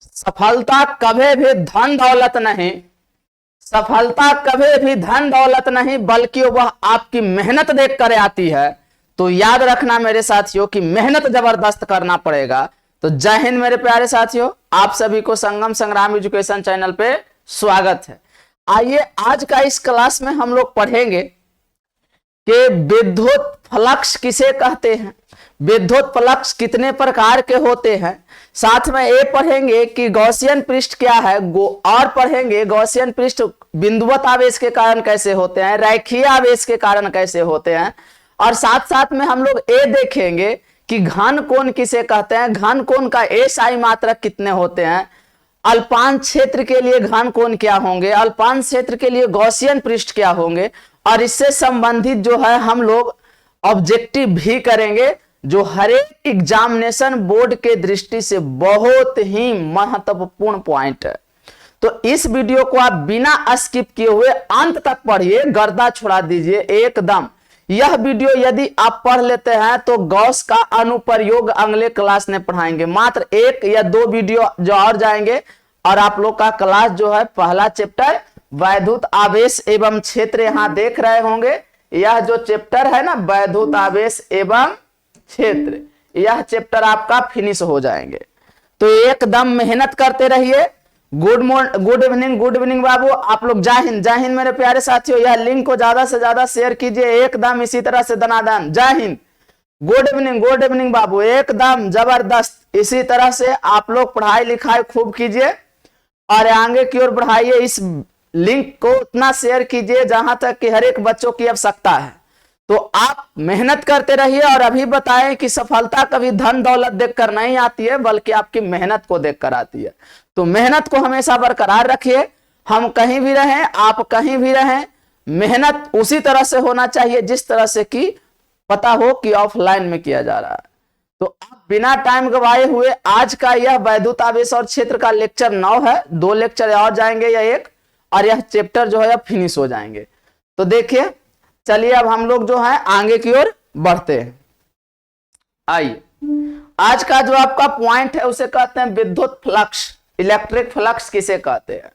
सफलता कभी भी धन दौलत नहीं, सफलता कभी भी धन दौलत नहीं, बल्कि वह आपकी मेहनत देख कर आती है। तो याद रखना मेरे साथियों कि मेहनत जबरदस्त करना पड़ेगा। तो जय हिंद मेरे प्यारे साथियों, आप सभी को संगम संग्राम एजुकेशन चैनल पे स्वागत है। आइए आज का इस क्लास में हम लोग पढ़ेंगे कि विद्युत फ्लक्स किसे कहते हैं, विद्युत फ्लक्स कितने प्रकार के होते हैं, साथ में ये पढ़ेंगे कि गॉसियन पृष्ठ क्या है, और पढ़ेंगे गॉसियन पृष्ठ बिंदुवत आवेश के कारण कैसे होते हैं, रैखीय आवेश के कारण कैसे होते हैं, और साथ साथ में हम लोग ये देखेंगे कि घन कोण किसे कहते हैं, घन कोण का एसआई मात्रक कितने होते हैं, अल्पांश क्षेत्र के लिए घन कोण क्या होंगे, अल्पांश क्षेत्र के लिए गॉसियन पृष्ठ क्या होंगे, और इससे संबंधित जो है हम लोग ऑब्जेक्टिव भी करेंगे, जो हर एक एग्जामिनेशन बोर्ड के दृष्टि से बहुत ही महत्वपूर्ण पॉइंट है। तो इस वीडियो को आप बिना स्किप किए हुए अंत तक पढ़िए, गर्दा छुड़ा दीजिए एकदम। यह वीडियो यदि आप पढ़ लेते हैं तो गॉस का अनुप्रयोग अगले क्लास में पढ़ाएंगे, मात्र 1 या 2 वीडियो जो और जाएंगे और आप लोग का क्लास जो है पहला चैप्टर वैद्युत आवेश एवं क्षेत्र यहां देख रहे होंगे। यह जो चैप्टर है ना वैद्युत आवेश एवं क्षेत्र, यह चैप्टर आपका फिनिश हो जाएंगे। तो एकदम मेहनत करते रहिए। गुड इवनिंग बाबू, आप लोग जय हिंद मेरे प्यारे साथियों। यह लिंक को ज्यादा से ज्यादा शेयर कीजिए, एकदम इसी तरह से दनादन जय हिंद। गुड इवनिंग बाबू, एकदम जबरदस्त। इसी तरह से आप लोग पढ़ाई लिखाई खूब कीजिए और आगे की ओर बढ़ाइए। इस लिंक को उतना शेयर कीजिए जहां तक कि हर एक बच्चों की आवश्यकता है। तो आप मेहनत करते रहिए और अभी बताएं कि सफलता कभी धन दौलत देखकर नहीं आती है, बल्कि आपकी मेहनत को देखकर आती है। तो मेहनत को हमेशा बरकरार रखिए। हम कहीं भी रहें, आप कहीं भी रहें, मेहनत उसी तरह से होना चाहिए जिस तरह से कि पता हो कि ऑफलाइन में किया जा रहा है। तो आप बिना टाइम गवाए हुए आज का यह वैद्युत आवेश और क्षेत्र का लेक्चर 9 है, 2 लेक्चर और जाएंगे या 1, और यह चैप्टर जो है फिनिश हो जाएंगे। तो देखिए, चलिए अब हम लोग जो है आगे की ओर बढ़ते हैं। आइए, आज का जो आपका पॉइंट है उसे कहते हैं विद्युत फ्लक्स, इलेक्ट्रिक फ्लक्स किसे कहते हैं।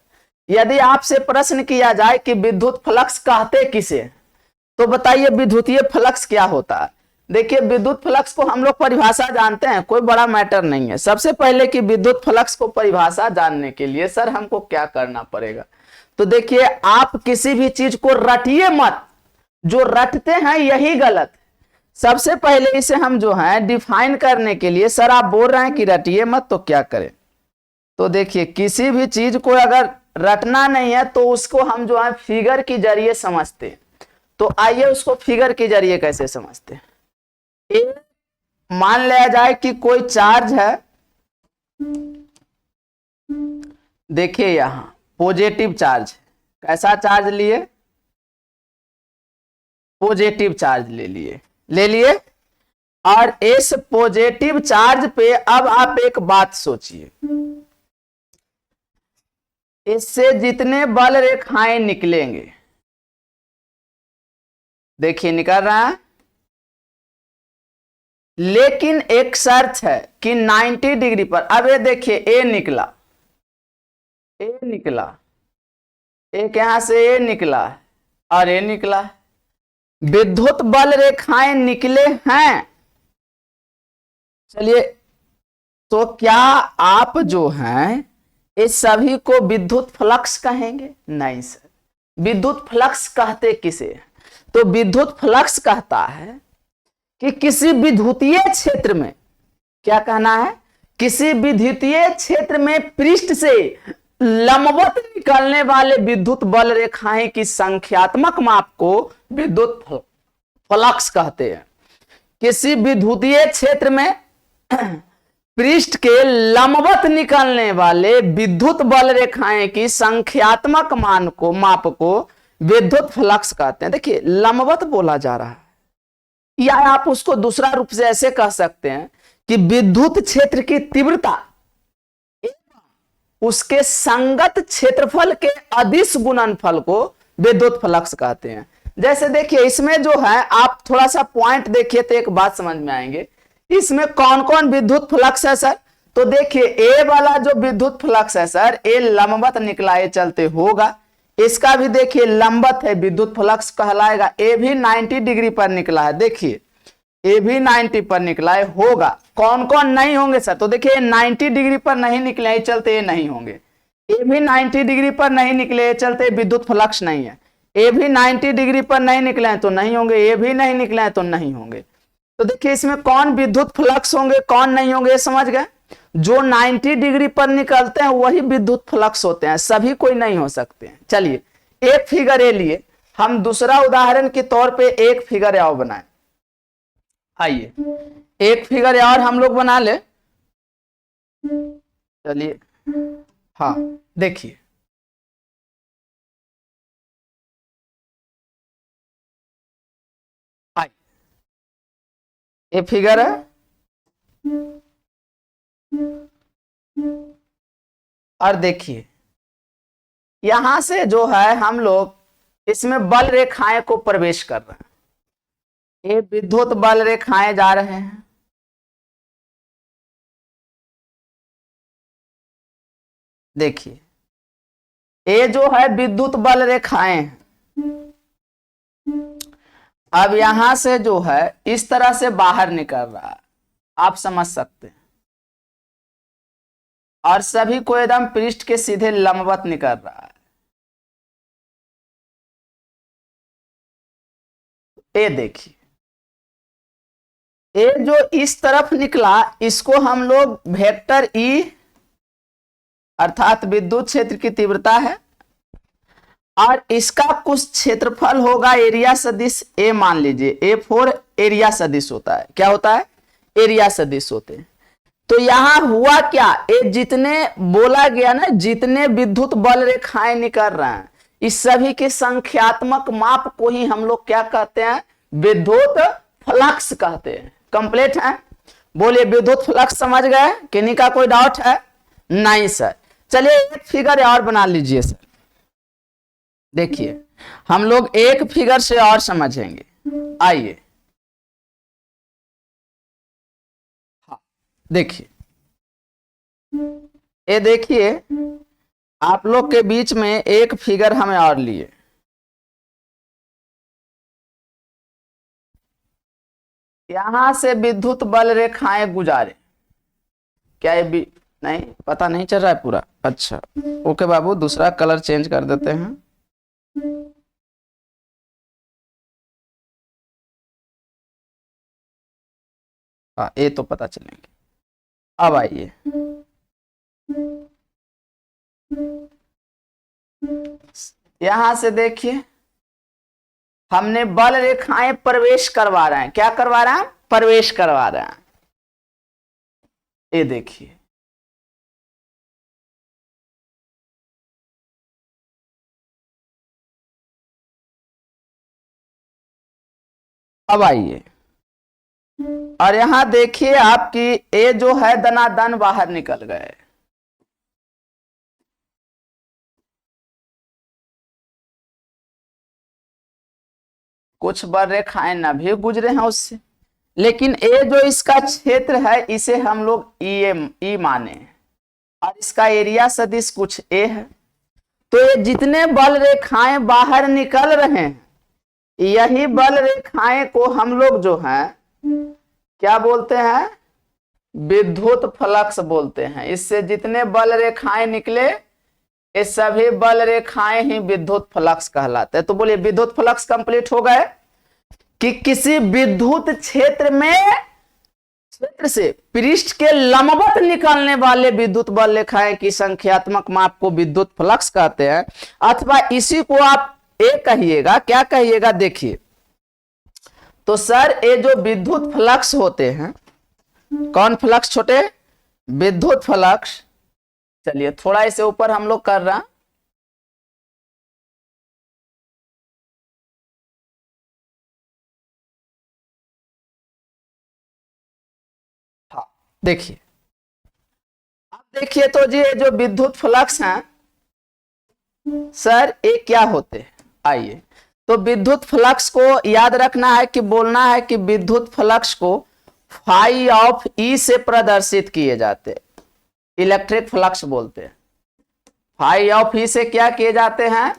यदि आपसे प्रश्न किया जाए कि विद्युत फ्लक्स कहते किसे, तो बताइए विद्युतीय फ्लक्स क्या होता है। देखिए, विद्युत फ्लक्स को हम लोग परिभाषा जानते हैं, कोई बड़ा मैटर नहीं है। सबसे पहले कि विद्युत फ्लक्स को परिभाषा जानने के लिए सर हमको क्या करना पड़ेगा, तो देखिए आप किसी भी चीज को रटिए मत, जो रटते हैं यही गलत। सबसे पहले इसे हम जो है डिफाइन करने के लिए, सर आप बोल रहे हैं कि रटिए मत तो क्या करें, तो देखिए किसी भी चीज को अगर रटना नहीं है तो उसको हम जो है फिगर के जरिए समझते हैं। तो आइए उसको फिगर के जरिए कैसे समझते हैं। मान लिया जाए कि कोई चार्ज है, देखिए यहां पॉजिटिव चार्ज, कैसा चार्ज लिए, पॉजिटिव चार्ज ले लिए। और इस पॉजिटिव चार्ज पे अब आप एक बात सोचिए, इससे जितने बल रेखाएं निकलेंगे, देखिए निकल रहा है, लेकिन एक शर्त है कि 90 डिग्री पर। अब ये देखिए ए निकला, एक यहां से ए निकला और ए निकला, विद्युत बल रेखाएं निकले हैं। चलिए, तो क्या आप जो हैं इस सभी को विद्युत फ्लक्स कहेंगे? नहीं सर, विद्युत फ्लक्स कहते किसे, तो विद्युत फ्लक्स कहता है कि किसी विद्युतीय क्षेत्र में, क्या कहना है, किसी विद्युतीय क्षेत्र में पृष्ठ से लंबवत निकलने वाले विद्युत बल रेखाएं की संख्यात्मक माप को विद्युत फ्लक्स कहते हैं। किसी विद्युतीय क्षेत्र में पृष्ठ के लंबवत निकलने वाले विद्युत बल रेखाएं की संख्यात्मक माप को विद्युत फ्लक्स कहते हैं। देखिए लंबवत बोला जा रहा है, या आप उसको दूसरा रूप से ऐसे कह सकते हैं कि विद्युत क्षेत्र की तीव्रता उसके संगत क्षेत्रफल के अदिश गुणनफल को विद्युत फ्लक्स कहते हैं। जैसे देखिए इसमें जो है, आप थोड़ा सा पॉइंट देखिए तो एक बात समझ में आएंगे, इसमें कौन कौन विद्युत फ्लक्स है सर, तो देखिए ए वाला जो विद्युत फ्लक्स है सर, ए लंबवत निकला, ये चलते होगा। इसका भी देखिए लंबवत है, विद्युत फ्लक्स कहलाएगा। ए भी 90 डिग्री पर निकला है, देखिए ए भी 90 पर निकला है, होगा। कौन कौन नहीं होंगे सर? तो देखिए 90 डिग्री पर नहीं निकले, ये चलते ये नहीं होंगे। ए भी 90 डिग्री पर नहीं निकले, ये चलते विद्युत फ्लक्स नहीं है। ए भी 90 डिग्री पर नहीं निकले हैं तो नहीं होंगे, ए भी नहीं निकले हैं तो नहीं होंगे। तो देखिए इसमें कौन विद्युत फ्लक्स होंगे, कौन नहीं होंगे, समझ गए? जो 90 डिग्री पर निकलते हैं वही विद्युत फ्लक्स होते हैं, सभी कोई नहीं हो सकते हैं। चलिए एक फिगर ए लिए, हम दूसरा उदाहरण के तौर पे एक फिगर और बनाए। आइए एक फिगर और हम लोग बना ले। चलिए हाँ देखिए, ये फिगर है और देखिए यहां से जो है हम लोग इसमें बल रेखाएं को प्रवेश कर रहे हैं। ये विद्युत बल रेखाएं जा रहे हैं, देखिए ये जो है विद्युत बल रेखाएं। अब यहां से जो है इस तरह से बाहर निकल रहा है, आप समझ सकते हैं, और सभी को एकदम पृष्ठ के सीधे लंबवत निकल रहा है। ये देखिए ये जो इस तरफ निकला इसको हम लोग वेक्टर ई अर्थात विद्युत क्षेत्र की तीव्रता है, और इसका कुछ क्षेत्रफल होगा एरिया सदिश ए, मान लीजिए A4 एरिया सदिश होता है। क्या होता है? एरिया सदिश होते हैं। तो यहां हुआ क्या, ये जितने बोला गया ना, जितने विद्युत बल रेखाएं निकल रहे हैं इस सभी के संख्यात्मक माप को ही हम लोग क्या कहते हैं? विद्युत फ्लक्स कहते हैं। कंप्लीट है? बोलिए विद्युत फ्लक्स समझ गए? किन्हीं का कोई डाउट है? नहीं सर। चलिए एक फिगर और बना लीजिए सर। देखिए हम लोग एक फिगर से और समझेंगे। आइए हाँ देखिए, ये देखिए आप लोग के बीच में एक फिगर हमें और लिए। यहां से विद्युत बल रेखाएं गुजारे, क्या ये भी नहीं पता नहीं चल रहा है पूरा? अच्छा ओके बाबू, दूसरा कलर चेंज कर देते हैं। हाँ ये तो पता चलेंगे। अब आइए यहां से देखिए हमने बल रेखाएं प्रवेश करवा रहे हैं। क्या करवा रहे हैं? प्रवेश करवा रहे हैं। ये देखिए अब आइए और यहां देखिए आपकी ए जो है दनादन बाहर निकल गए। कुछ बल रेखाएं न भी गुजरे हैं उससे, लेकिन ए जो इसका क्षेत्र है इसे हम लोग ई माने, और इसका एरिया सदिश कुछ ए है। तो ये जितने बल रेखाएं बाहर निकल रहे हैं यही बल रेखाएं को हम लोग जो है क्या बोलते हैं? विद्युत फ्लक्स बोलते हैं। इससे जितने बल रेखाएं निकले ये सभी बल रेखाएं ही विद्युत फ्लक्स कहलाते हैं। तो बोलिए विद्युत फ्लक्स कंप्लीट हो गए कि किसी विद्युत क्षेत्र में क्षेत्र से पृष्ठ के लंबवत निकलने वाले विद्युत बल रेखाएं की संख्यात्मक माप को विद्युत फ्लक्स कहते हैं, अथवा इसी को आप ए कहिएगा। क्या कहिएगा? देखिए तो सर ये जो विद्युत फ्लक्स होते हैं, कौन फ्लक्स छोटे? विद्युत फ्लक्स। चलिए थोड़ा इसे ऊपर हम लोग कर रहे हैं। हाँ देखिए, अब देखिए तो जी जो विद्युत फ्लक्स हैं सर ये क्या होते हैं? आइए तो विद्युत फ्लक्स को याद रखना है कि बोलना है कि विद्युत फ्लक्स को फाई ऑफ ई से प्रदर्शित किए जाते हैं। इलेक्ट्रिक फ्लक्स बोलते हैं। फाई ऑफ ई से क्या किए जाते हैं,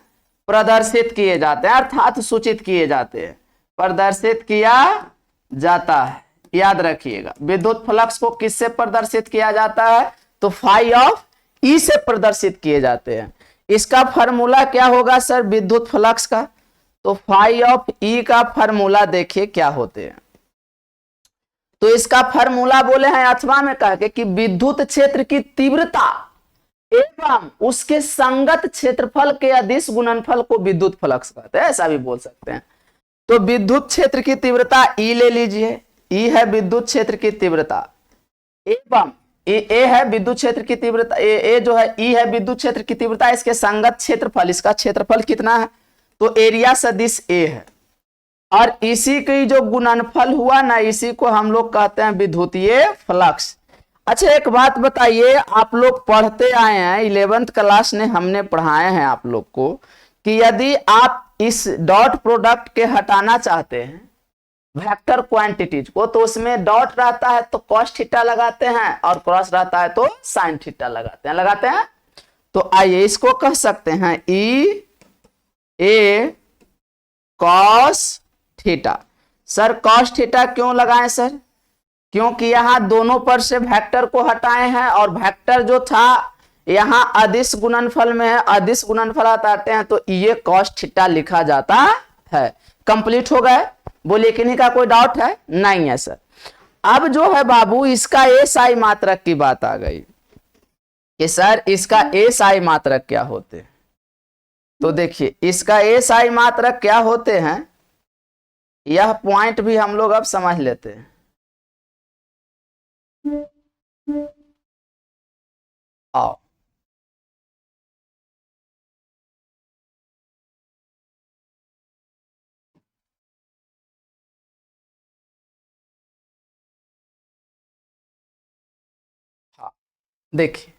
प्रदर्शित किए जाते हैं, अर्थात सूचित किए जाते हैं, प्रदर्शित किया जाता है। याद रखिएगा, विद्युत फ्लक्स को किससे प्रदर्शित किया जाता है, तो फाई ऑफ ई से प्रदर्शित किए जाते हैं। इसका फार्मूला क्या होगा सर विद्युत फ्लक्स का, तो फाई ऑफ ई का फार्मूला देखिए क्या होते हैं। तो इसका फार्मूला बोले हैं अथवा में कह के कि विद्युत क्षेत्र की तीव्रता एवं उसके संगत क्षेत्रफल के अदिश गुणनफल को विद्युत फ्लक्स कहते हैं, ऐसा भी बोल सकते हैं। तो विद्युत क्षेत्र की तीव्रता ई ले लीजिए, ई है विद्युत क्षेत्र की तीव्रता, एवं ए है विद्युत क्षेत्र की तीव्रता, ए जो है ई है विद्युत क्षेत्र की तीव्रता, इसके संगत क्षेत्रफल, इसका क्षेत्रफल कितना है, तो एरिया सदिश ए है, और इसी की जो गुणनफल हुआ ना, इसी को हम लोग कहते हैं विद्युतीय फ्लक्स। अच्छा एक बात बताइए, आप लोग पढ़ते आए हैं 11th क्लास ने हमने पढ़ाए हैं आप लोग को कि यदि आप इस डॉट प्रोडक्ट के हटाना चाहते हैं वेक्टर क्वांटिटीज को, तो उसमें डॉट रहता है तो कॉस थीटा लगाते हैं और क्रॉस रहता है तो साइन थीटा लगाते हैं। तो आइए इसको कह सकते हैं E A cos theta. Sir cos theta क्यों लगाएं सर, क्योंकि यहां दोनों पर से वेक्टर को हटाए हैं और वेक्टर जो था यहां अदिश गुणनफल में है, अदिश गुणनफल हटाते हैं तो ये कॉस थीटा लिखा जाता है। कंप्लीट हो गए, बोलिए किन्हीं का कोई डाउट है, नहीं है सर। अब जो है बाबू इसका एसआई मात्रक की बात आ गई कि सर इसका एसआई मात्रक क्या होते हैं। तो देखिए इसका एसआई मात्रक क्या होते हैं, यह पॉइंट भी हम लोग अब समझ लेते हैं। आओ हाँ देखिए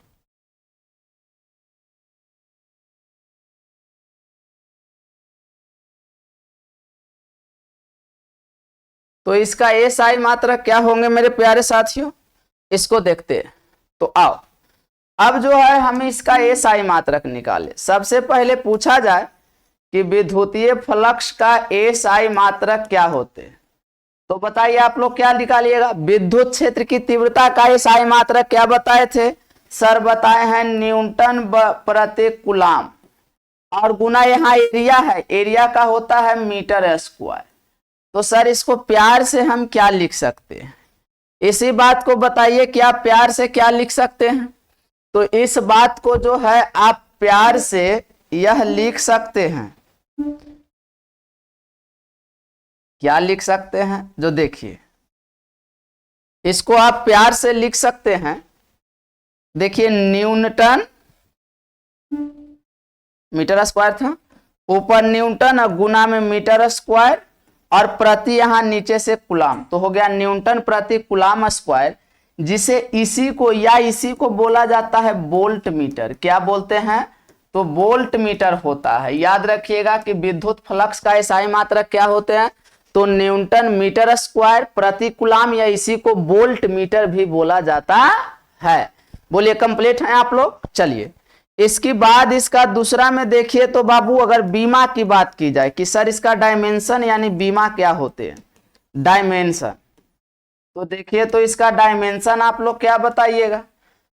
तो इसका एसआई मात्रक क्या होंगे मेरे प्यारे साथियों, इसको देखते हैं। तो आओ अब जो है हम इसका एसआई मात्रक निकाले। सबसे पहले पूछा जाए कि विद्युतीय फ्लक्स का एसआई मात्रक क्या होते हैं, तो बताइए आप लोग क्या निकालिएगा। विद्युत क्षेत्र की तीव्रता का एसआई मात्रक क्या बताए थे सर, बताए हैं न्यूटन प्रति कूलम, और गुना यहाँ एरिया है, एरिया का होता है मीटर स्क्वायर। तो सर इसको प्यार से हम क्या लिख सकते हैं, इसी बात को बताइए कि आप प्यार से क्या लिख सकते हैं। तो इस बात को जो है आप प्यार से यह लिख सकते हैं, क्या लिख सकते हैं, जो देखिए इसको आप प्यार से लिख सकते हैं। देखिए न्यूटन मीटर स्क्वायर था, ऊपर न्यूटन और गुना में मीटर स्क्वायर, और प्रति यहां नीचे से कूलम, तो हो गया न्यूटन प्रति कूलम स्क्वायर, जिसे इसी को या इसी को बोला जाता है वोल्ट मीटर। क्या बोलते हैं, तो वोल्ट मीटर होता है। याद रखिएगा कि विद्युत फ्लक्स का एसआई मात्रक क्या होते हैं, तो न्यूटन मीटर स्क्वायर प्रति कूलम, या इसी को वोल्ट मीटर भी बोला जाता है। बोलिए कंप्लीट है आप लोग। चलिए इसके बाद इसका दूसरा में देखिए तो बाबू अगर बीमा की बात की जाए कि सर इसका डायमेंशन यानी बीमा क्या होते हैं, डायमेंशन, तो देखिए तो इसका डायमेंशन आप लोग क्या बताइएगा।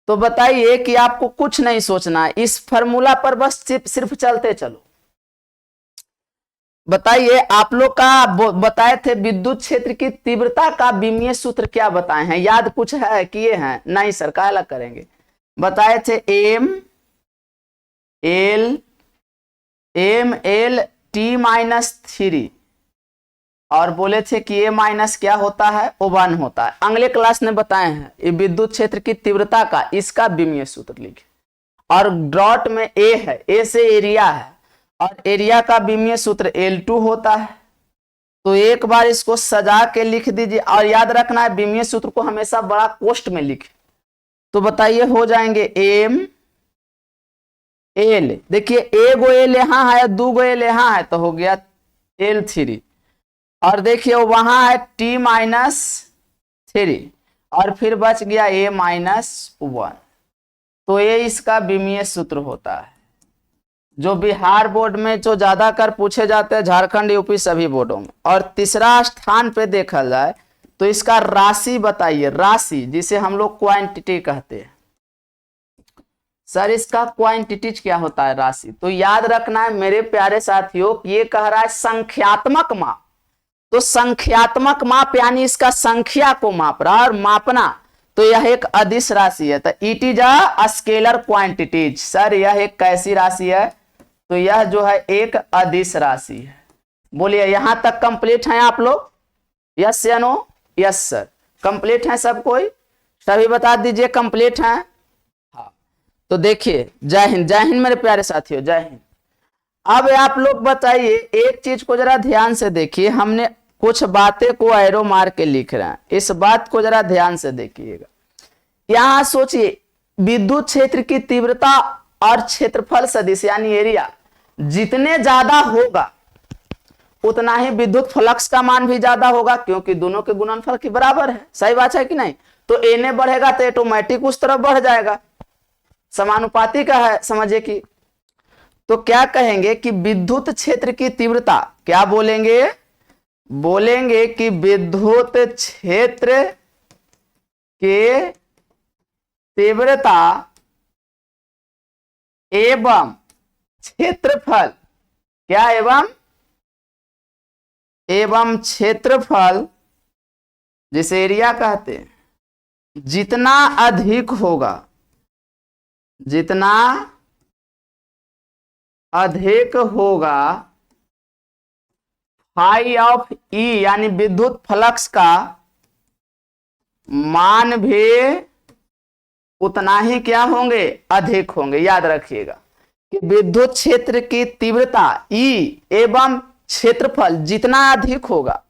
तो बताइए कि आपको कुछ नहीं सोचना है, इस फॉर्मूला पर बस सिर्फ चलते चलो। बताइए आप लोग का बताए थे विद्युत क्षेत्र की तीव्रता का विमीय सूत्र क्या बताए हैं, याद कुछ है किए हैं, नहीं सर क्या अलग करेंगे। बताए थे एम एल टी माइनस 3, और बोले थे कि ए माइनस क्या होता है, वो 1 होता है। अगले क्लास ने बताए हैं ये विद्युत क्षेत्र की तीव्रता का इसका विमीय सूत्र लिखे, और डॉट में ए है, ए से एरिया है, और एरिया का विमीय सूत्र L2 होता है। तो एक बार इसको सजा के लिख दीजिए, और याद रखना है विमीय सूत्र को हमेशा बड़ा कोष्ठ में लिखे। तो बताइए हो जाएंगे एम एल, देखिए ए गो एल यहां है, 2 गो एल यहां है, तो हो गया L3, और देखिए वहां है T माइनस 3, और फिर बच गया A माइनस 1। तो ये इसका विमीय सूत्र होता है, जो बिहार बोर्ड में जो ज्यादातर पूछे जाते हैं, झारखंड यूपी सभी बोर्डों में। और तीसरा स्थान पे देखा जाए तो इसका राशि बताइए, राशि जिसे हम लोग क्वांटिटी कहते हैं। सर इसका क्वांटिटीज क्या होता है, राशि। तो याद रखना है मेरे प्यारे साथियों, ये कह रहा है संख्यात्मक माप। तो संख्यात्मक माप यानी इसका संख्या को माप रहा और मापना, तो यह एक अदिश राशि है। तो it is a scalar quantities. Sir यह एक कैसी राशि है, तो यह जो है एक अदिश राशि है। बोलिए यहां तक कंप्लीट है आप लोग? यस या नो? यस सर, कंप्लीट है सब कोई? सभी बता दीजिए कंप्लीट है। हाँ, तो देखिए जय हिंद, जय हिंद मेरे प्यारे साथियों, जय हिंद। अब आप लोग बताइए, एक चीज को जरा ध्यान से देखिए, हमने कुछ बातें को एरो मार के लिख रहे हैं, इस बात को जरा ध्यान से देखिएगा। यहां सोचिए, विद्युत क्षेत्र की तीव्रता और क्षेत्रफल सदिश यानी एरिया जितने ज्यादा होगा उतना ही विद्युत फ्लक्स का मान भी ज्यादा होगा, क्योंकि दोनों के गुणनफल के बराबर है। सही बात है कि नहीं? तो एन बढ़ेगा तो ऑटोमेटिक उस तरफ बढ़ जाएगा, समानुपाती का है, समझिए कि। तो क्या कहेंगे कि विद्युत क्षेत्र की तीव्रता, क्या बोलेंगे? बोलेंगे कि विद्युत क्षेत्र के तीव्रता एवं क्षेत्रफल, क्या एवं क्षेत्रफल जिसे एरिया कहते हैं, जितना अधिक होगा, जितना अधिक होगा फाई ऑफ ई यानी विद्युत फ्लक्स का मान भी उतना ही क्या होंगे, अधिक होंगे। याद रखिएगा कि विद्युत क्षेत्र की तीव्रता ई एवं क्षेत्रफल जितना अधिक होगा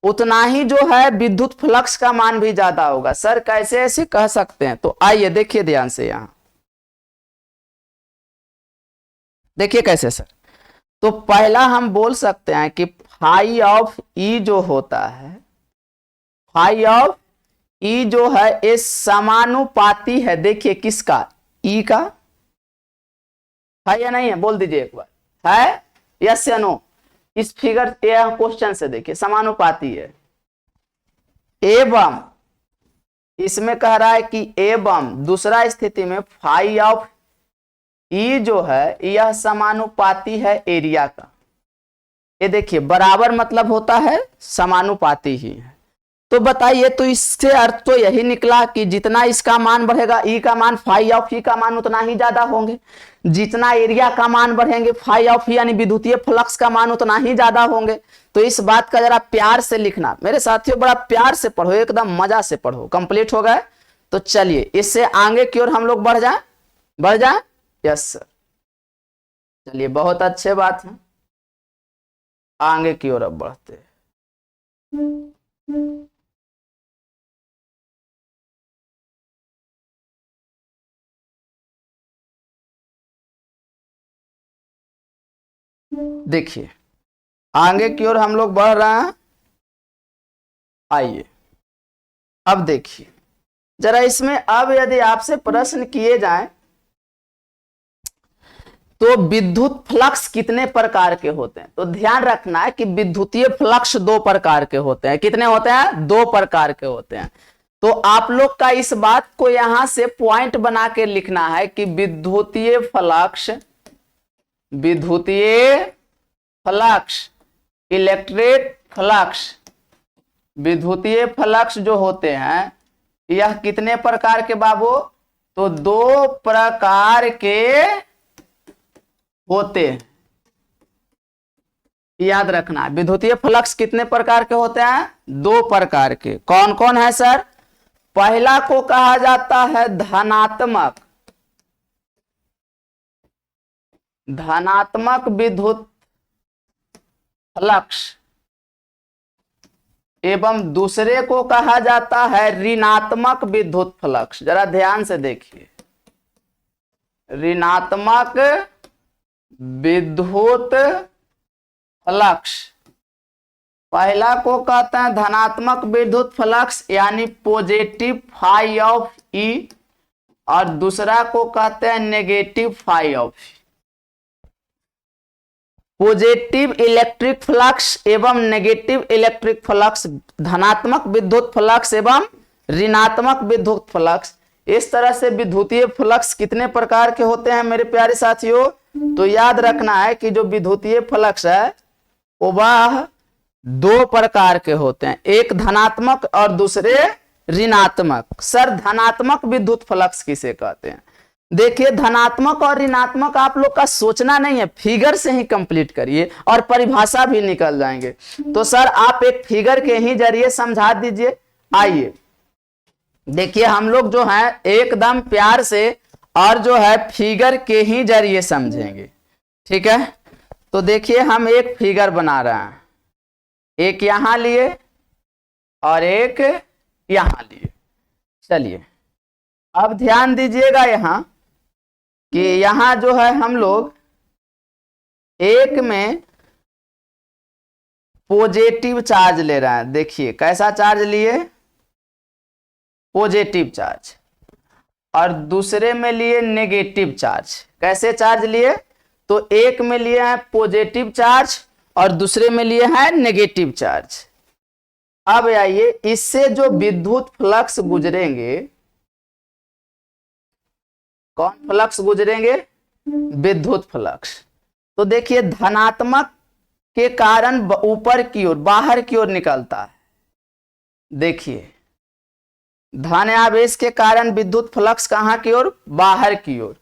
उतना ही जो है विद्युत फ्लक्स का मान भी ज्यादा होगा। सर कैसे ऐसे कह सकते हैं? तो आइए देखिए ध्यान से, यहां देखिए कैसे सर। तो पहला हम बोल सकते हैं कि फाई ऑफ ई जो होता है, फाई ऑफ ई जो है ये समानुपाती है, देखिए किसका, ई का। है या नहीं है? बोल दीजिए एक बार, है यस या नो? इस फिगर क्वेश्चन से देखिए समानुपाती है। एवं इसमें कह रहा है कि एवं दूसरा स्थिति में फाई ऑफ ई जो है यह समानुपाती है एरिया का। ये देखिए बराबर मतलब होता है समानुपाती ही है। तो बताइए, तो इससे अर्थ तो यही निकला कि जितना इसका मान बढ़ेगा ई का मान, फाई ऑफ ई का मान उतना ही ज्यादा होंगे। जितना एरिया का मान बढ़ेंगे फाई ऑफ ई यानी विद्युतीय फ्लक्स का मान उतना ही ज्यादा होंगे। तो इस बात का जरा प्यार से लिखना मेरे साथियों, बड़ा प्यार से पढ़ो, एकदम मजा से पढ़ो। कंप्लीट हो गए? तो चलिए इससे आगे की ओर हम लोग बढ़ जाए। यस सर, चलिए बहुत अच्छे बात है, आगे की ओर अब बढ़ते हैं। देखिए आगे की ओर हम लोग बढ़ रहे हैं। आइए अब देखिए जरा इसमें, अब यदि आपसे प्रश्न किए जाएं तो विद्युत फ्लक्स कितने प्रकार के होते हैं, तो ध्यान रखना है कि विद्युतीय फ्लक्स दो प्रकार के होते हैं। कितने होते हैं? दो प्रकार के होते हैं। तो आप लोग का इस बात को यहां से पॉइंट बना के लिखना है कि विद्युतीय फ्लक्स, इलेक्ट्रिक फ्लक्स, विद्युतीय फ्लक्स जो होते हैं यह कितने प्रकार के बाबू? तो दो प्रकार के होते हैं। याद रखना, विद्युतीय फ्लक्स कितने प्रकार के होते हैं? दो प्रकार के। कौन कौन है सर? पहला को कहा जाता है धनात्मक विद्युत फ्लक्स, एवं दूसरे को कहा जाता है ऋणात्मक विद्युत फ्लक्स। जरा ध्यान से देखिए, ऋणात्मक विद्युत फ्लक्स, पहला को कहते हैं धनात्मक विद्युत फ्लक्स यानी पॉजिटिव फाई ऑफ ई, और दूसरा को कहते हैं negative phi. Positive electric flux एवं नेगेटिव इलेक्ट्रिक फ्लक्स, धनात्मक विद्युत फ्लक्स एवं ऋणात्मक विद्युत फ्लक्स। इस तरह से विद्युतीय फ्लक्स कितने प्रकार के होते हैं मेरे प्यारे साथियों? तो याद रखना है कि जो विद्युतीय फ्लक्स है वह दो प्रकार के होते हैं, एक धनात्मक और दूसरे ऋणात्मक। सर धनात्मक विद्युत फ्लक्स किसे कहते हैं? देखिए धनात्मक और ऋणात्मक आप लोग का सोचना नहीं है, फिगर से ही कंप्लीट करिए और परिभाषा भी निकल जाएंगे। तो सर आप एक फिगर के ही जरिए समझा दीजिए। आइए देखिए हम लोग जो है एकदम प्यार से और जो है फिगर के ही जरिए समझेंगे, ठीक है? तो देखिए हम एक फिगर बना रहे हैं, एक यहां लिए और एक यहां लिए। चलिए अब ध्यान दीजिएगा यहां कि यहां जो है हम लोग एक में पॉजिटिव चार्ज ले रहे हैं। देखिए कैसा चार्ज लिए? Positive charge. और दूसरे में लिए नेगेटिव चार्ज। कैसे चार्ज लिए? तो एक में लिए हैं पॉजिटिव चार्ज और दूसरे में लिए हैं नेगेटिव चार्ज। अब आइए इससे जो विद्युत फ्लक्स गुजरेंगे, कौन फ्लक्स गुजरेंगे? विद्युत फ्लक्स। तो देखिए धनात्मक के कारण ऊपर की ओर, बाहर की ओर निकलता है। देखिए धन आवेश के कारण विद्युत फ्लक्स कहां की ओर? बाहर की ओर।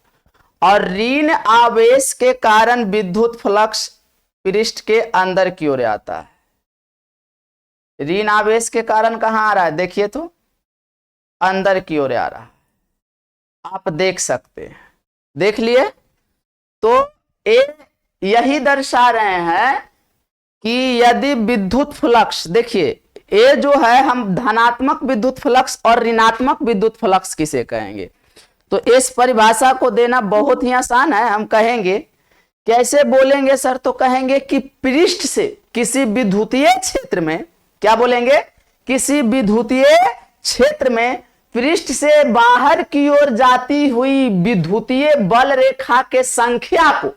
और ऋण आवेश के कारण विद्युत फ्लक्स पृष्ठ के अंदर की ओर आता है। ऋण आवेश के कारण कहां आ रहा है? देखिए तो अंदर की ओर आ रहा है, आप देख सकते हैं। देख लिए? तो यही दर्शा रहे हैं कि यदि विद्युत फ्लक्स, देखिए ये जो है हम धनात्मक विद्युत फ्लक्स और ऋणात्मक विद्युत फ्लक्स किसे कहेंगे? तो इस परिभाषा को देना बहुत ही आसान है। हम कहेंगे, कैसे बोलेंगे सर? तो कहेंगे कि पृष्ठ से किसी विद्युतीय क्षेत्र में, क्या बोलेंगे? किसी विद्युतीय क्षेत्र में पृष्ठ से बाहर की ओर जाती हुई विद्युतीय बल रेखा के संख्या को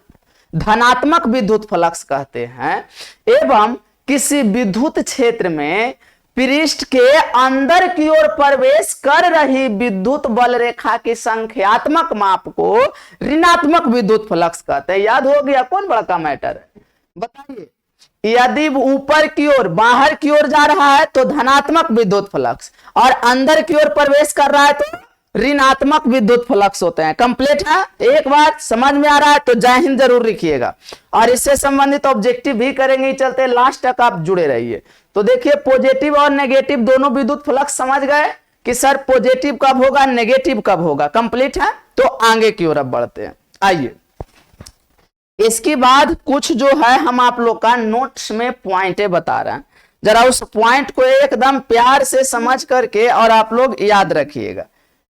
धनात्मक विद्युत फ्लक्स कहते हैं। एवं किसी विद्युत क्षेत्र में पृष्ठ के अंदर की ओर प्रवेश कर रही विद्युत बल रेखा की संख्यात्मक माप को ऋणात्मक विद्युत फ्लक्स कहते हैं। याद हो गया? कौन बड़ा मैटर है बताइए? यदि ऊपर की ओर, बाहर की ओर जा रहा है तो धनात्मक विद्युत फ्लक्स, और अंदर की ओर प्रवेश कर रहा है तो ऋणात्मक विद्युत फ्लक्स होते हैं। कंप्लीट है? एक बात समझ में आ रहा है तो जय हिंद जरूर लिखिएगा, और इससे संबंधित ऑब्जेक्टिव भी करेंगे। चलते लास्ट तक आप जुड़े रहिए। तो देखिए पॉजिटिव और नेगेटिव दोनों विद्युत फ्लक्स समझ गए कि सर पॉजिटिव कब होगा, नेगेटिव कब होगा। कंप्लीट है? तो आगे की ओर अब बढ़ते हैं। आइए इसके बाद कुछ जो है हम आप लोग का नोट्स में पॉइंटें बता रहे हैं, जरा उस पॉइंट को एकदम प्यार से समझ करके और आप लोग याद रखिएगा,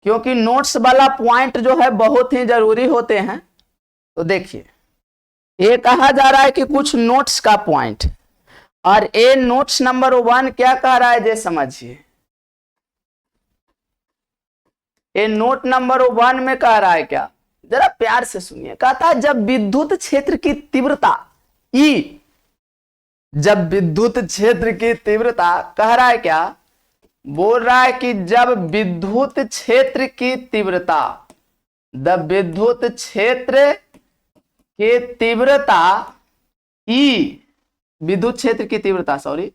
क्योंकि नोट्स वाला पॉइंट जो है बहुत ही जरूरी होते हैं। तो देखिए ये कहा जा रहा है कि कुछ नोट्स का पॉइंट, और ये नोट्स नंबर 1 क्या कह रहा है जे समझिए। ये नोट नंबर 1 में कह रहा है क्या? जरा प्यार से सुनिए। कहता है जब विद्युत क्षेत्र की तीव्रता E, जब विद्युत क्षेत्र की तीव्रता, कह रहा है क्या? बोल रहा है कि जब विद्युत क्षेत्र की तीव्रता, जब विद्युत क्षेत्र की तीव्रता E, विद्युत क्षेत्र की तीव्रता, सॉरी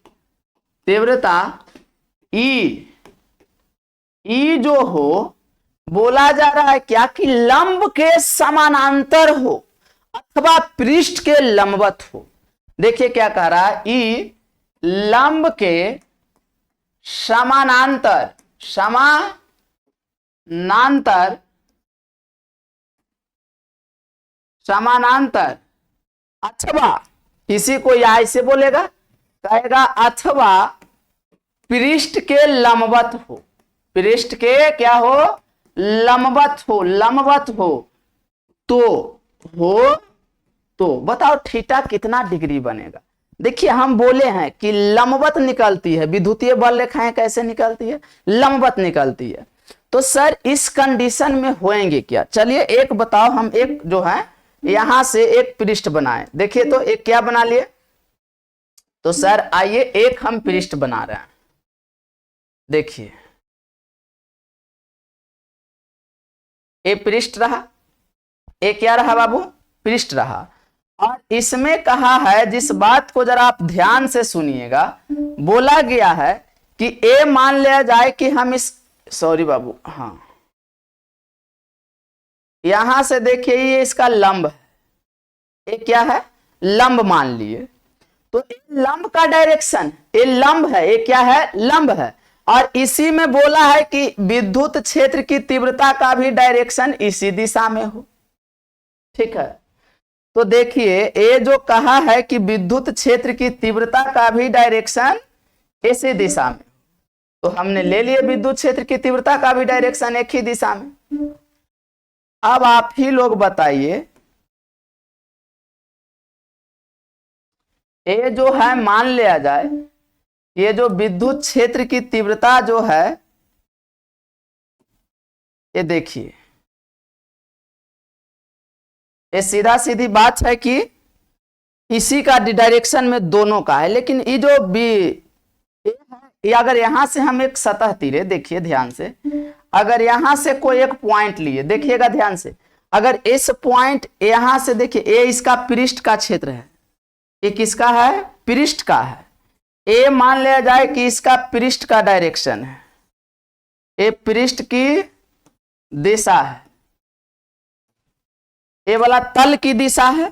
तीव्रता E जो हो, बोला जा रहा है क्या कि लंब के समानांतर हो अथवा पृष्ठ के लंबवत हो। देखिए क्या कह रहा है? E लंब के समानांतर, समानांतर अथवा, इसी को या ऐसे बोलेगा, कहेगा अथवा पृष्ठ के लंबवत हो। पृष्ठ के क्या हो? लंबवत हो। लंबवत हो तो बताओ थीटा कितना डिग्री बनेगा? देखिए हम बोले हैं कि लंबवत निकलती है, विद्युतीय बल रेखाएं कैसे निकलती है? लंबवत निकलती है। तो सर इस कंडीशन में होएंगे क्या, चलिए एक बताओ, हम एक जो है यहां से एक पृष्ठ बनाए, देखिए तो एक क्या बना लिए, तो सर आइए एक हम पृष्ठ बना रहे हैं, देखिए ये पृष्ठ रहा, ये क्या रहा बाबू, पृष्ठ रहा। और इसमें कहा है, जिस बात को जरा आप ध्यान से सुनिएगा, बोला गया है कि ए मान लिया जाए कि हम इस, सॉरी बाबू, हाँ यहां से देखिए ये इसका लंब है, ये क्या है, लंब मान लिए, तो लंब का डायरेक्शन, ये लंब है, ये क्या है, लंब है। और इसी में बोला है कि विद्युत क्षेत्र की तीव्रता का भी डायरेक्शन इसी दिशा में हो, ठीक है। तो देखिए ये जो कहा है कि विद्युत क्षेत्र की तीव्रता का भी डायरेक्शन इसी दिशा में, तो हमने ले लिए विद्युत क्षेत्र की तीव्रता का भी डायरेक्शन एक ही दिशा में। अब आप ही लोग बताइए, ये जो है मान लिया जाए, ये जो विद्युत क्षेत्र की तीव्रता जो है, ये देखिए ये सीधा सीधी बात है कि इसी का डायरेक्शन में दोनों का है, लेकिन ये जो ये अगर यहां से हम एक सतह तीरे, देखिए ध्यान से, अगर यहां से कोई एक पॉइंट लिए, देखिएगा ध्यान से, अगर इस पॉइंट यहां से देखिए, ये इसका पृष्ठ का क्षेत्र है, ये किसका है, पृष्ठ का है, ये मान लिया जाए कि इसका पृष्ठ का डायरेक्शन है, ये पृष्ठ की दिशा है, ये वाला तल की दिशा है,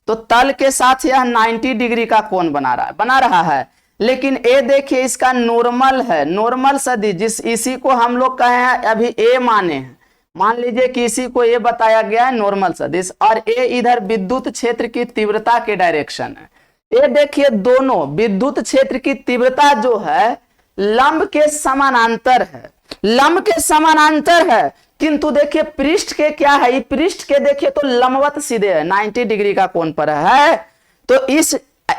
तो तल के साथ यह 90 डिग्री का कोण बना रहा है। लेकिन ये देखिए इसका नॉर्मल है, नॉर्मल सदिश, जिस इसी को हम लोग कहे हैं अभी ए माने हैं, मान लीजिए कि इसी को ये बताया गया है नॉर्मल सदिश, और ये इधर विद्युत क्षेत्र की तीव्रता के डायरेक्शन है। ये देखिए दोनों विद्युत क्षेत्र की तीव्रता जो है लंब के समानांतर है, लंब के समानांतर है, किंतु देखिए पृष्ठ के क्या है, पृष्ठ के देखिए तो लंबवत सीधे है, 90 डिग्री का कोण पर है। तो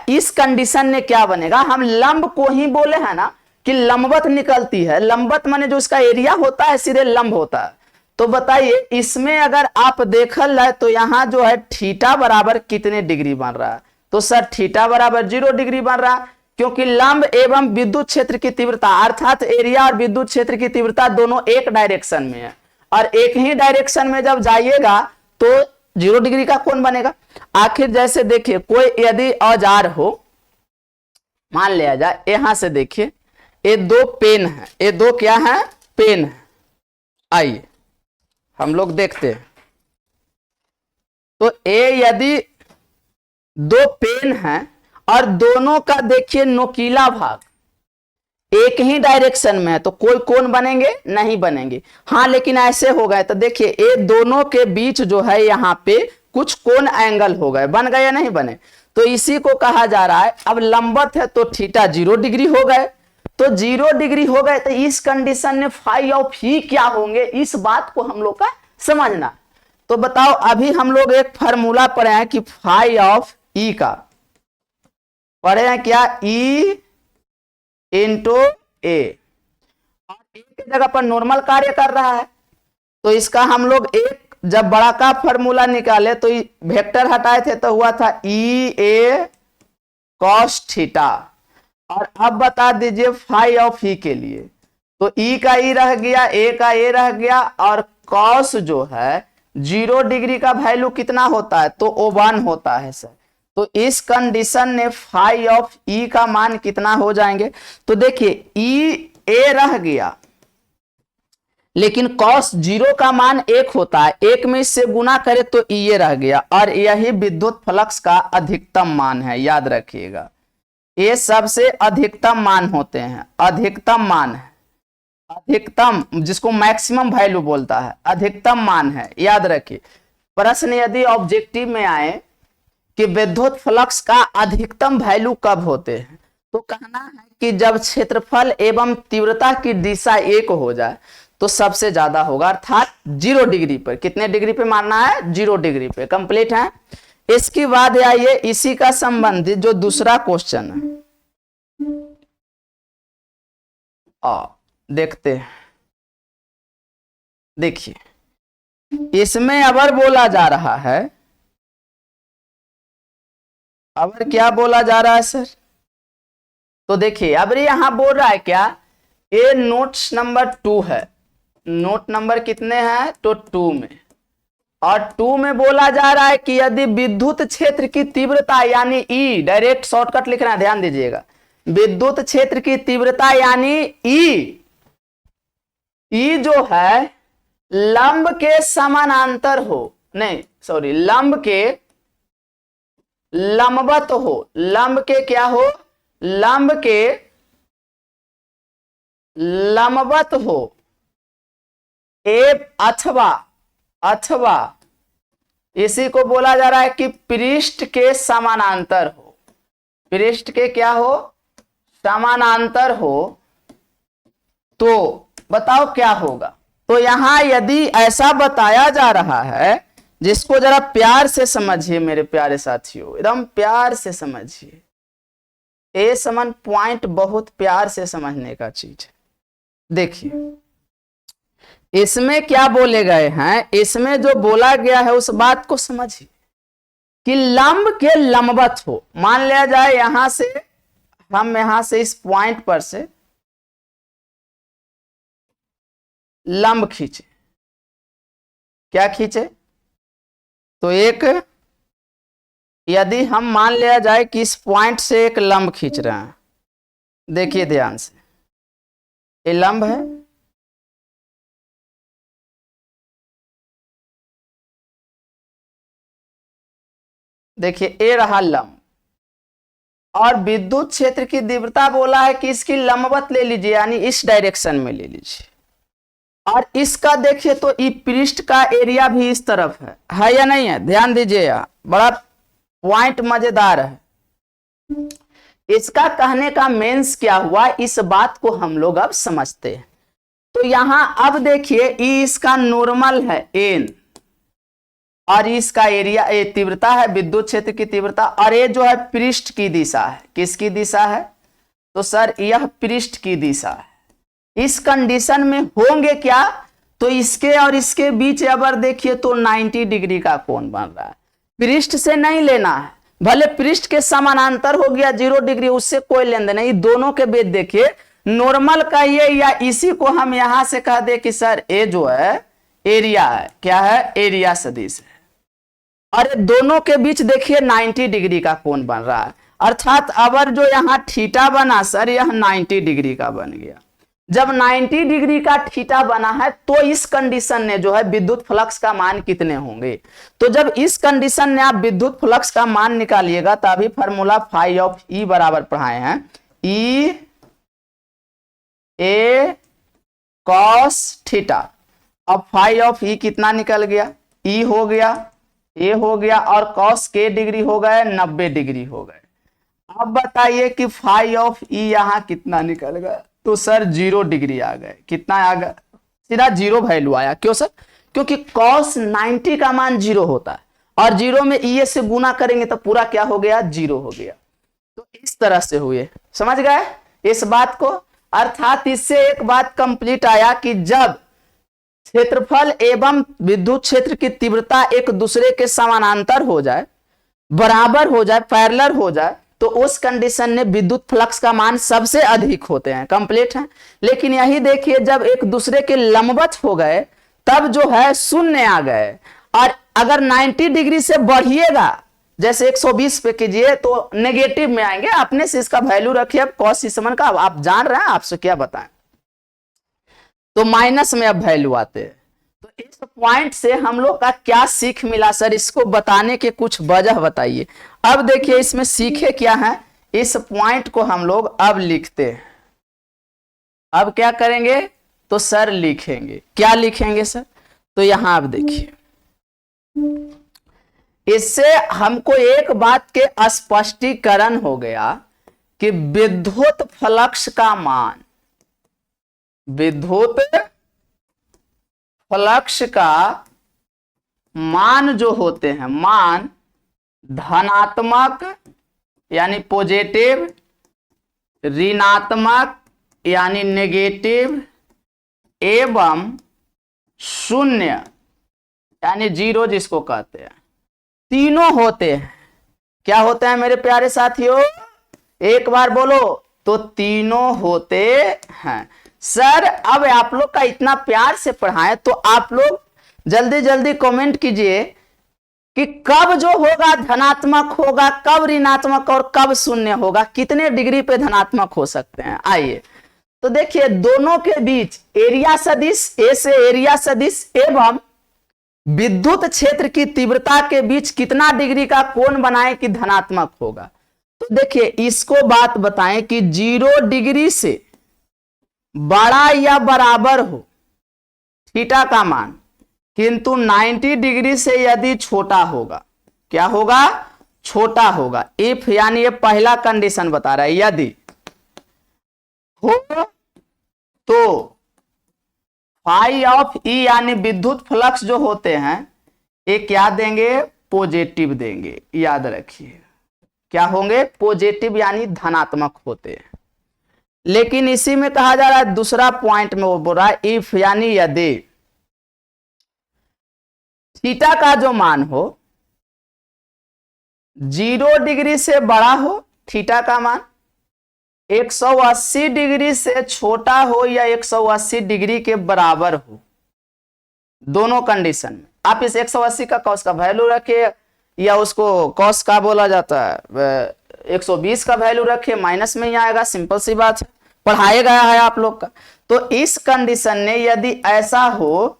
इस कंडीशन में क्या बनेगा, हम लंब को ही बोले हैं ना कि लंबवत निकलती है, लंबवत माने जो इसका एरिया होता है सीधे लंब होता है। तो बताइए इसमें अगर आप देखल जाए तो यहां जो है थीटा बराबर कितने डिग्री बन रहा है, तो सर थीटा बराबर 0 डिग्री बन रहा है, क्योंकि लंब एवं विद्युत क्षेत्र की तीव्रता अर्थात एरिया और विद्युत क्षेत्र की तीव्रता दोनों एक डायरेक्शन में है, और एक ही डायरेक्शन में जब जाइएगा तो 0 डिग्री का कोण बनेगा। आखिर जैसे देखिए कोई यदि औजार हो, मान लिया जाए यहां से देखिए ये दो पेन है, ये दो क्या है, पेन है, आइए हम लोग देखते हैं। तो ये यदि दो पेन हैं और दोनों का देखिए नोकीला भाग एक ही डायरेक्शन में है, तो कोई कोण बनेंगे नहीं बनेंगे, हाँ लेकिन ऐसे हो गए तो देखिए ये दोनों के बीच जो है यहाँ पे कुछ कोण एंगल हो गए, बन गए या नहीं बने, तो इसी को कहा जा रहा है। अब लंबवत है तो थीटा 0 डिग्री हो गए, तो 0 डिग्री हो गए, तो इस कंडीशन में फाई ऑफ ई क्या होंगे, इस बात को हम लोग का समझना। तो बताओ अभी हम लोग एक फार्मूला पढ़े हैं कि फाई ऑफ ई का पढ़े हैं क्या, ई इंटू ए, और ए की जगह पर नॉर्मल कार्य कर रहा है, तो इसका हम लोग एक जब बड़ा का फॉर्मूला निकाले तो वेक्टर हटाए थे तो हुआ था ई ए कॉस थीटा, और अब बता दीजिए फाई ऑफ ई के लिए, तो ई का ई रह गया, ए का ए रह गया, और कॉस जो है 0 डिग्री का वैल्यू कितना होता है, तो ओ 1 होता है सर। तो इस कंडीशन में फाई ऑफ ई का मान कितना हो जाएंगे, तो देखिए ई ए रह गया, लेकिन कॉस 0 का मान 1 होता है, 1 में इससे गुना करे तो ई ए रह गया, और यही विद्युत फ्लक्स का अधिकतम मान है, याद रखिएगा ये सबसे अधिकतम मान होते हैं, अधिकतम मान है, अधिकतम जिसको मैक्सिमम वैल्यू बोलता है, अधिकतम मान है, याद रखिए। प्रश्न यदि ऑब्जेक्टिव में आए कि विद्युत फ्लक्स का अधिकतम वैल्यू कब होते हैं, तो कहना है कि जब क्षेत्रफल एवं तीव्रता की दिशा एक हो जाए तो सबसे ज्यादा होगा, अर्थात 0 डिग्री पर। कितने डिग्री पे मानना है, 0 डिग्री पे, कंप्लीट है। इसके बाद आइए इसी का संबंधित जो दूसरा क्वेश्चन है देखते हैं। देखिए इसमें अवर बोला जा रहा है, अवर क्या बोला जा रहा है सर? तो देखिए अब यहां बोल रहा है क्या, ए नोट्स नंबर 2 है, नोट नंबर कितने हैं तो 2 में, और 2 में बोला जा रहा है कि यदि विद्युत क्षेत्र की तीव्रता यानी ई, डायरेक्ट शॉर्टकट लिखना है, ध्यान दीजिएगा, विद्युत क्षेत्र की तीव्रता यानी ई जो है लंब के समानांतर हो, नहीं सॉरी, लंब के लंबवत हो, लंब के क्या हो, लंब के लंबवत हो, अथवा इसी को बोला जा रहा है कि पृष्ठ के समानांतर हो, पृष्ठ के क्या हो, समानांतर हो, तो बताओ क्या होगा। तो यहां यदि ऐसा बताया जा रहा है, जिसको जरा प्यार से समझिए मेरे प्यारे साथियों, एकदम प्यार से समझिए, ए समन पॉइंट बहुत प्यार से समझने का चीज है। देखिए इसमें क्या बोले गए हैं, इसमें जो बोला गया है उस बात को समझिए कि लंब के लंबवत हो, मान लिया जाए यहां से, हम यहां से इस पॉइंट पर से लंब खींचे, क्या खींचे, तो एक, यदि हम मान लिया जाए कि इस पॉइंट से एक लंब खींच रहे हैं, देखिए ध्यान से, ये लंब है, देखिए ए रहा लंब, और विद्युत क्षेत्र की तीव्रता बोला है कि इसकी लंबवत ले लीजिए, यानी इस डायरेक्शन में ले लीजिए, और इसका देखिए तो ई पृष्ठ का एरिया भी इस तरफ है या नहीं है, ध्यान दीजिए, बड़ा पॉइंट मजेदार है। इसका कहने का मीन्स क्या हुआ, इस बात को हम लोग अब समझते हैं। तो यहां अब देखिए ई इसका नॉर्मल है एन, और इसका एरिया, ए तीव्रता है, विद्युत क्षेत्र की तीव्रता, और ये जो है पृष्ठ की दिशा है, किसकी दिशा है, तो सर यह पृष्ठ की दिशा है। इस कंडीशन में होंगे क्या, तो इसके और इसके बीच अगर देखिए तो 90 डिग्री का कोण बन रहा है, पृष्ठ से नहीं लेना है, भले पृष्ठ के समानांतर हो गया 0 डिग्री, उससे कोई लेन देन नहीं, दोनों के बीच देखिए नॉर्मल का ये, या इसी को हम यहां से कह दे कि सर ए जो है एरिया है, क्या है, एरिया सदिश है, और दोनों के बीच देखिए 90 डिग्री का कोण बन रहा है, अर्थात अगर जो यहां थीटा बना सर, यह 90 डिग्री का बन गया। जब 90 डिग्री का थीटा बना है तो इस कंडीशन ने जो है विद्युत फ्लक्स का मान कितने होंगे, तो जब इस कंडीशन ने आप विद्युत फ्लक्स का मान निकालिएगा, तभी फार्मूला फाई ऑफ ई बराबर पढ़ाए हैं, ई ए कॉस थीटा। अब फाई ऑफ ई कितना निकल गया, ई हो गया, ए हो गया, और कॉस के डिग्री हो गए 90 डिग्री हो गए। अब बताइए कि फाई ऑफ ई यहां कितना निकल गया, तो सर 0 डिग्री आ गए, कितना आ गया, सीधा 0 वैल्यू आया। क्यों सर, क्योंकि cos 90 का मान 0 होता है, और 0 में ई से गुना करेंगे तो पूरा क्या हो गया, 0 हो गया। तो इस तरह से हुए, समझ गए इस बात को। अर्थात इससे एक बात कंप्लीट आया कि जब क्षेत्रफल एवं विद्युत क्षेत्र की तीव्रता एक दूसरे के समानांतर हो जाए, बराबर हो जाए, पैरेलल हो जाए, तो उस कंडीशन में विद्युत फ्लक्स का मान सबसे अधिक होते हैं, कंप्लीट है। लेकिन यही देखिए जब एक दूसरे के लंबवत हो गए तब जो है शून्य आ गए, और अगर 90 डिग्री से बढ़िएगा, जैसे 120 पे कीजिए तो नेगेटिव में आएंगे, अपने से इसका वैल्यू रखिए, अब कॉस समन का आप जान रहे हैं, आपसे क्या बताएं, तो माइनस में अब वैल्यू आते हैं। तो इस पॉइंट से हम लोग का क्या सीख मिला सर, इसको बताने के कुछ वजह बताइए। अब देखिए इसमें सीखे क्या है, इस पॉइंट को हम लोग अब लिखते हैं। अब क्या करेंगे, तो सर लिखेंगे, क्या लिखेंगे सर, तो यहां आप देखिए, इससे हमको एक बात के स्पष्टीकरण हो गया कि विद्युत फ्लक्स का मान, विद्युत फ्लक्स का मान जो होते हैं, मान धनात्मक यानी पॉजिटिव, ऋणात्मक यानी नेगेटिव, एवं शून्य यानी जीरो जिसको कहते हैं, तीनों होते हैं। क्या होते हैं मेरे प्यारे साथियों, एक बार बोलो तो तीनों होते हैं। सर अब आप लोग का इतना प्यार से पढ़ाएं तो आप लोग जल्दी जल्दी कमेंट कीजिए कि कब जो होगा धनात्मक होगा, कब ऋणात्मक और कब शून्य होगा, कितने डिग्री पे धनात्मक हो सकते हैं। आइए तो देखिए दोनों के बीच एरिया सदिश, ए से एरिया सदिश एवं विद्युत क्षेत्र की तीव्रता के बीच कितना डिग्री का कोण बनाएं कि धनात्मक होगा। तो देखिए इसको बात बताएं कि 0 डिग्री से बड़ा या बराबर हो थीटा का मान, किंतु 90 डिग्री से यदि छोटा होगा, क्या होगा, छोटा होगा। इफ यानी ये पहला कंडीशन बता रहा है, यदि हो तो फाई ऑफ ई यानी विद्युत फ्लक्स जो होते हैं ये क्या देंगे, पॉजिटिव देंगे। याद रखिए क्या होंगे, पॉजिटिव यानी धनात्मक होते हैं। लेकिन इसी में कहा जा रहा है दूसरा पॉइंट में वो बोल रहा है इफ यानी यदि थीटा का जो मान हो 0 डिग्री से बड़ा हो, थीटा का मान 180 डिग्री से छोटा हो या 180 डिग्री के बराबर हो, दोनों कंडीशन में आप इस 180 का कॉस का वैल्यू रखिए या उसको कॉस का बोला जाता है 120 का वैल्यू रखिए, माइनस में ही आएगा, सिंपल सी बात है, पढ़ाया गया है आप लोग का। तो इस कंडीशन में यदि ऐसा हो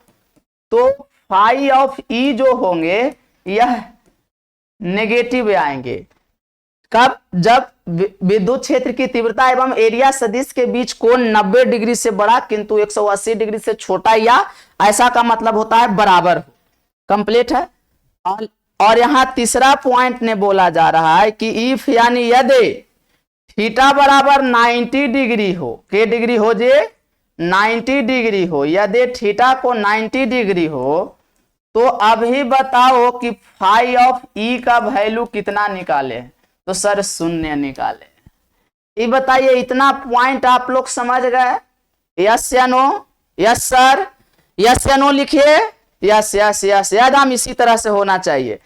तो फाई ऑफ ई जो होंगे यह नेगेटिव आएंगे। कब, जब विद्युत क्षेत्र की तीव्रता एवं एरिया सदिश के बीच कोण 90 डिग्री से बड़ा किंतु 180 डिग्री से छोटा, या ऐसा का मतलब होता है बराबर हो। कंप्लीट है। और यहां तीसरा पॉइंट ने बोला जा रहा है कि इफ यानी यदि थीटा बराबर 90 डिग्री हो, के डिग्री हो जे 90 डिग्री हो, यदि थीटा को 90 डिग्री हो तो अभी बताओ कि फाई ऑफ ई का वैल्यू कितना निकाले। तो सर शून्य निकाले। ये बताइए इतना पॉइंट आप लोग समझ गए, यस या नो, यस सर, यस या नो लिखिए, यस यस यस। एकदम इसी तरह से होना चाहिए,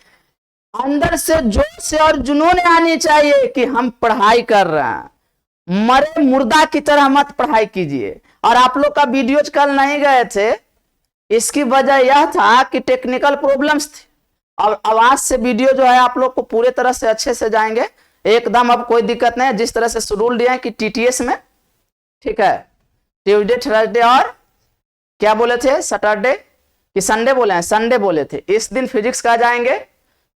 अंदर से जोश और जुनून आनी चाहिए कि हम पढ़ाई कर रहे हैं, मरे मुर्दा की तरह मत पढ़ाई कीजिए। और आप लोग का वीडियोज कल नहीं गए थे, इसकी वजह यह था कि टेक्निकल प्रॉब्लम्स थी। अब आवाज से वीडियो जो है आप लोग को पूरे तरह से अच्छे से जाएंगे एकदम, अब कोई दिक्कत नहीं। जिस तरह से शेड्यूल दिया है कि टीटीएस में, ठीक है, ट्यूसडे थर्सडे और क्या बोले थे, सैटरडे कि संडे बोले हैं, संडे बोले थे, इस दिन फिजिक्स का जाएंगे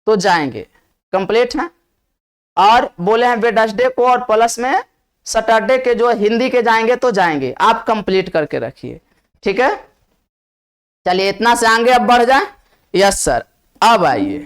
तो जाएंगे, कंप्लीट है। और बोले हैं वेडनेसडे को और प्लस में सैटरडे के जो हिंदी के जाएंगे तो जाएंगे, आप कंप्लीट करके रखिए, ठीक है। चलिए इतना से आगे अब बढ़ जाए। Yes sir. अब आइए,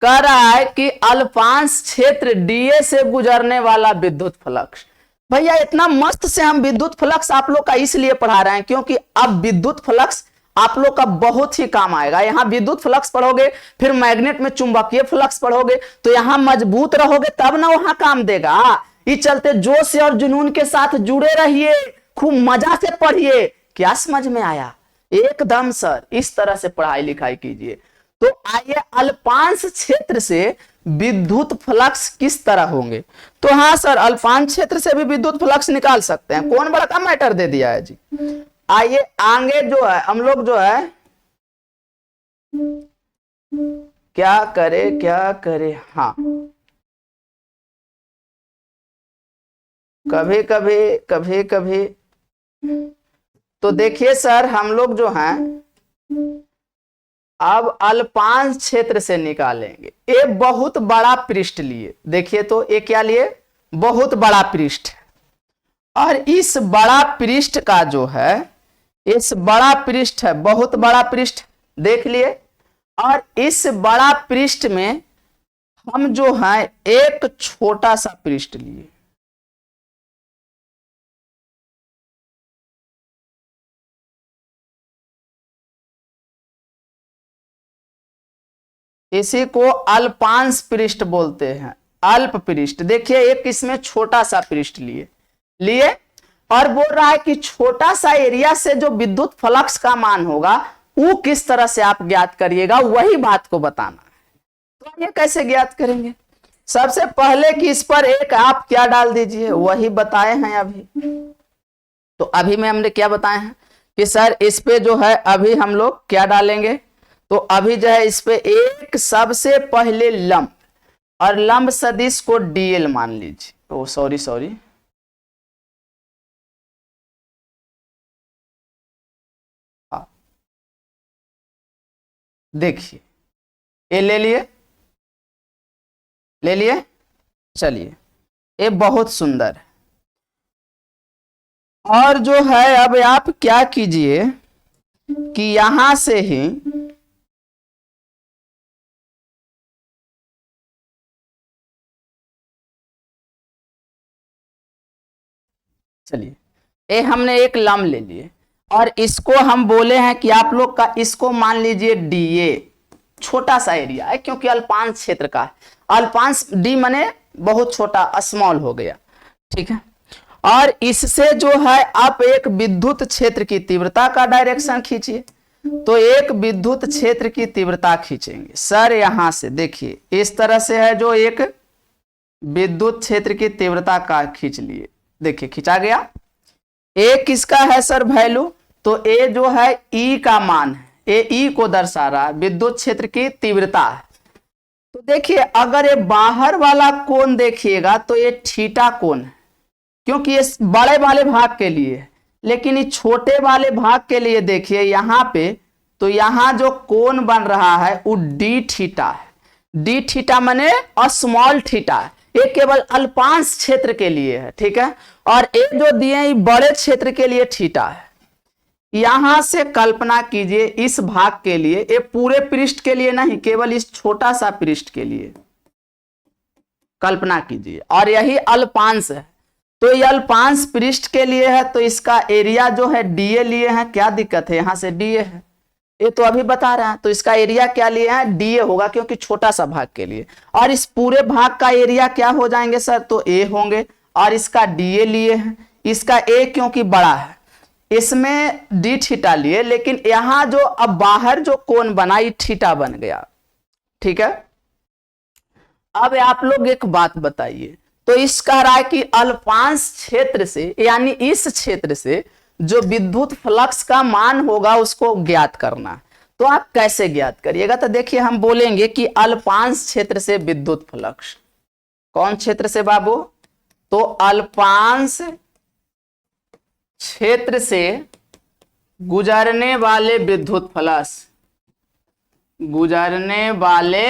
कह रहा है कि अल्पांश क्षेत्र डीए से गुजरने वाला विद्युत फ्लक्स। भैया इतना मस्त से हम विद्युत फ्लक्स आप लोग का इसलिए पढ़ा रहे हैं क्योंकि अब विद्युत फ्लक्स आप लोग का बहुत ही काम आएगा। यहां विद्युत फ्लक्स पढ़ोगे, फिर मैग्नेट में चुंबकीय फ्लक्स पढ़ोगे, तो यहां मजबूत रहोगे तब ना वहां काम देगा। इस चलते जोश और जुनून के साथ जुड़े रहिए, खूब मजा से पढ़िए। क्या समझ में आया? एकदम सर, इस तरह से पढ़ाई लिखाई कीजिए। तो आइए अल्पांश क्षेत्र से विद्युत फ्लक्स किस तरह होंगे। तो हाँ सर, अल्पांश क्षेत्र से भी विद्युत फ्लक्स निकाल सकते हैं, कौन बड़ा का मैटर दे दिया है जी। आइए आगे जो है हम लोग जो है क्या करे, हाँ कभी तो देखिए सर, हम लोग जो हैं अब अल्पांश क्षेत्र से निकालेंगे। ये बहुत बड़ा पृष्ठ लिए, देखिए तो ये क्या लिए, बहुत बड़ा पृष्ठ। और इस बड़ा पृष्ठ का जो है, इस बड़ा पृष्ठ है, बहुत बड़ा पृष्ठ देख लिए। और इस बड़ा पृष्ठ में हम जो है एक छोटा सा पृष्ठ लिए। इसी को अल्पांश पृष्ठ बोलते हैं, अल्प पृष्ठ। देखिए एक इसमें छोटा सा पृष्ठ लिए और बोल रहा है कि छोटा सा एरिया से जो विद्युत फ्लक्स का मान होगा वो किस तरह से आप ज्ञात करिएगा, वही बात को बताना है। तो ये कैसे ज्ञात करेंगे? सबसे पहले कि इस पर एक आप क्या डाल दीजिए, वही बताए हैं अभी। तो अभी में हमने क्या बताए हैं कि सर इस पे जो है अभी हम लोग क्या डालेंगे, तो अभी जो है इस पे एक सबसे पहले लंब, और लंब सदिश को डीएल मान लीजिए। ओ सॉरी देखिए, ये ले लिए, चलिए ये बहुत सुंदर है। और जो है अब आप क्या कीजिए कि यहां से ही चलिए, ये हमने एक लंब ले लिए और इसको हम बोले हैं कि आप लोग का इसको मान लीजिए डीए, छोटा सा एरिया है क्योंकि अल्पांश क्षेत्र का है। अल्पांश डी माने बहुत छोटा, स्मॉल हो गया, ठीक है। और इससे जो है आप एक विद्युत क्षेत्र की तीव्रता का डायरेक्शन खींचिए। तो एक विद्युत क्षेत्र की तीव्रता खींचेंगे सर, यहां से देखिए इस तरह से है, जो एक विद्युत क्षेत्र की तीव्रता का खींच लिए, देखिए खींचा गया। ए किसका है सर वैल्यू, तो ए जो है ई का मान है, ए ई को दर्शा रहा है, विद्युत क्षेत्र की तीव्रता है। तो देखिए अगर ये बाहर वाला कोण देखिएगा तो ये थीटा कोण है, क्योंकि ये बड़े वाले भाग के लिए है। लेकिन ये छोटे वाले भाग के लिए देखिए यहां पे, तो यहां जो कोण बन रहा है वो डी थीटा है। डी थीटा माने स्मॉल थीटा है, ये केवल अल्पांश क्षेत्र के लिए है, ठीक है। और ये जो दिए ये बड़े क्षेत्र के लिए थीटा है। यहां से कल्पना कीजिए इस भाग के लिए, ये पूरे पृष्ठ के लिए नहीं, केवल इस छोटा सा पृष्ठ के लिए कल्पना कीजिए, और यही अल्पांश है। तो ये अल्पांश पृष्ठ के लिए है, तो इसका एरिया जो है डीए लिए हैं, क्या दिक्कत है, यहां से डीए है, ये तो अभी बता रहा है। तो इसका एरिया क्या लिए हैं, डीए होगा, क्योंकि छोटा सा भाग के लिए। और इस पूरे भाग का एरिया क्या हो जाएंगे सर, तो ए होंगे, और इसका डीए लिए हैं, इसका ए क्योंकि बड़ा है इसमें डी थीटा लिए, लेकिन यहां जो अब बाहर जो कोण बना ये थीटा बन गया, ठीक है। अब आप लोग एक बात बताइए, तो इस कह रहा है कि अल्पांश क्षेत्र से, यानी इस क्षेत्र से जो विद्युत फ्लक्स का मान होगा उसको ज्ञात करना। तो आप कैसे ज्ञात करिएगा, तो देखिए हम बोलेंगे कि अल्पांश क्षेत्र से विद्युत फ्लक्स, कौन क्षेत्र से बाबू, तो अल्पांश क्षेत्र से गुजरने वाले विद्युत फ्लक्स, गुजरने वाले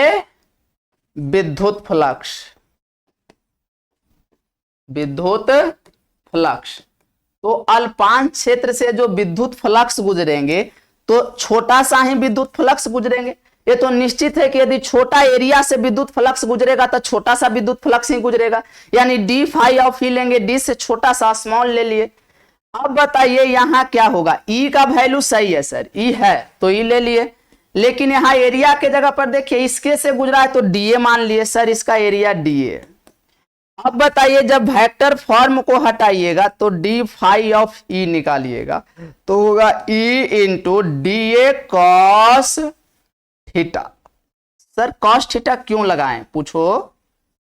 विद्युत फ्लक्स, विद्युत फ्लक्स। तो अल्पांश क्षेत्र से जो विद्युत फ्लक्स गुजरेंगे तो छोटा सा ही विद्युत फ्लक्स गुजरेंगे। ये तो निश्चित है कि यदि छोटा एरिया से विद्युत फ्लक्स गुजरेगा तो छोटा सा विद्युत फ्लक्स ही गुजरेगा, यानी डी फाई ऑफ ई लेंगे, डी से छोटा सा स्मॉल ले लिए। अब बताइए यहां क्या होगा, ई का वैल्यू सही है सर, ई है तो ई ले लिए, लेकिन यहां एरिया के जगह पर देखिए इसके से गुजरा है तो डीए मान लिए, सर इसका एरिया डीए। अब बताइए जब वेक्टर फॉर्म को हटाइएगा तो डी फाई ऑफ ई निकालिएगा, तो होगा E into D A cos theta. Sir cos theta क्यों लगाएं, पूछो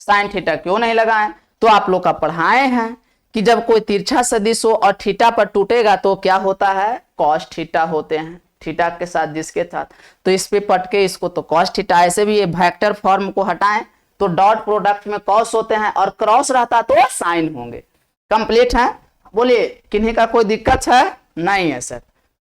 साइन थीटा क्यों नहीं लगाएं, तो आप लोग का पढ़ाए हैं कि जब कोई तिरछा सदिश हो और थीटा पर टूटेगा तो क्या होता है, कॉस थीटा होते हैं, थीटा के साथ जिसके साथ, तो इस पे पटके इसको तो कॉस थीटा। ऐसे भी ये वेक्टर फॉर्म को हटाएं तो डॉट प्रोडक्ट में कॉस होते हैं और क्रॉस रहता तो साइन होंगे। कंप्लीट है, बोलिए किन्हीं का कोई दिक्कत है, नहीं है सर।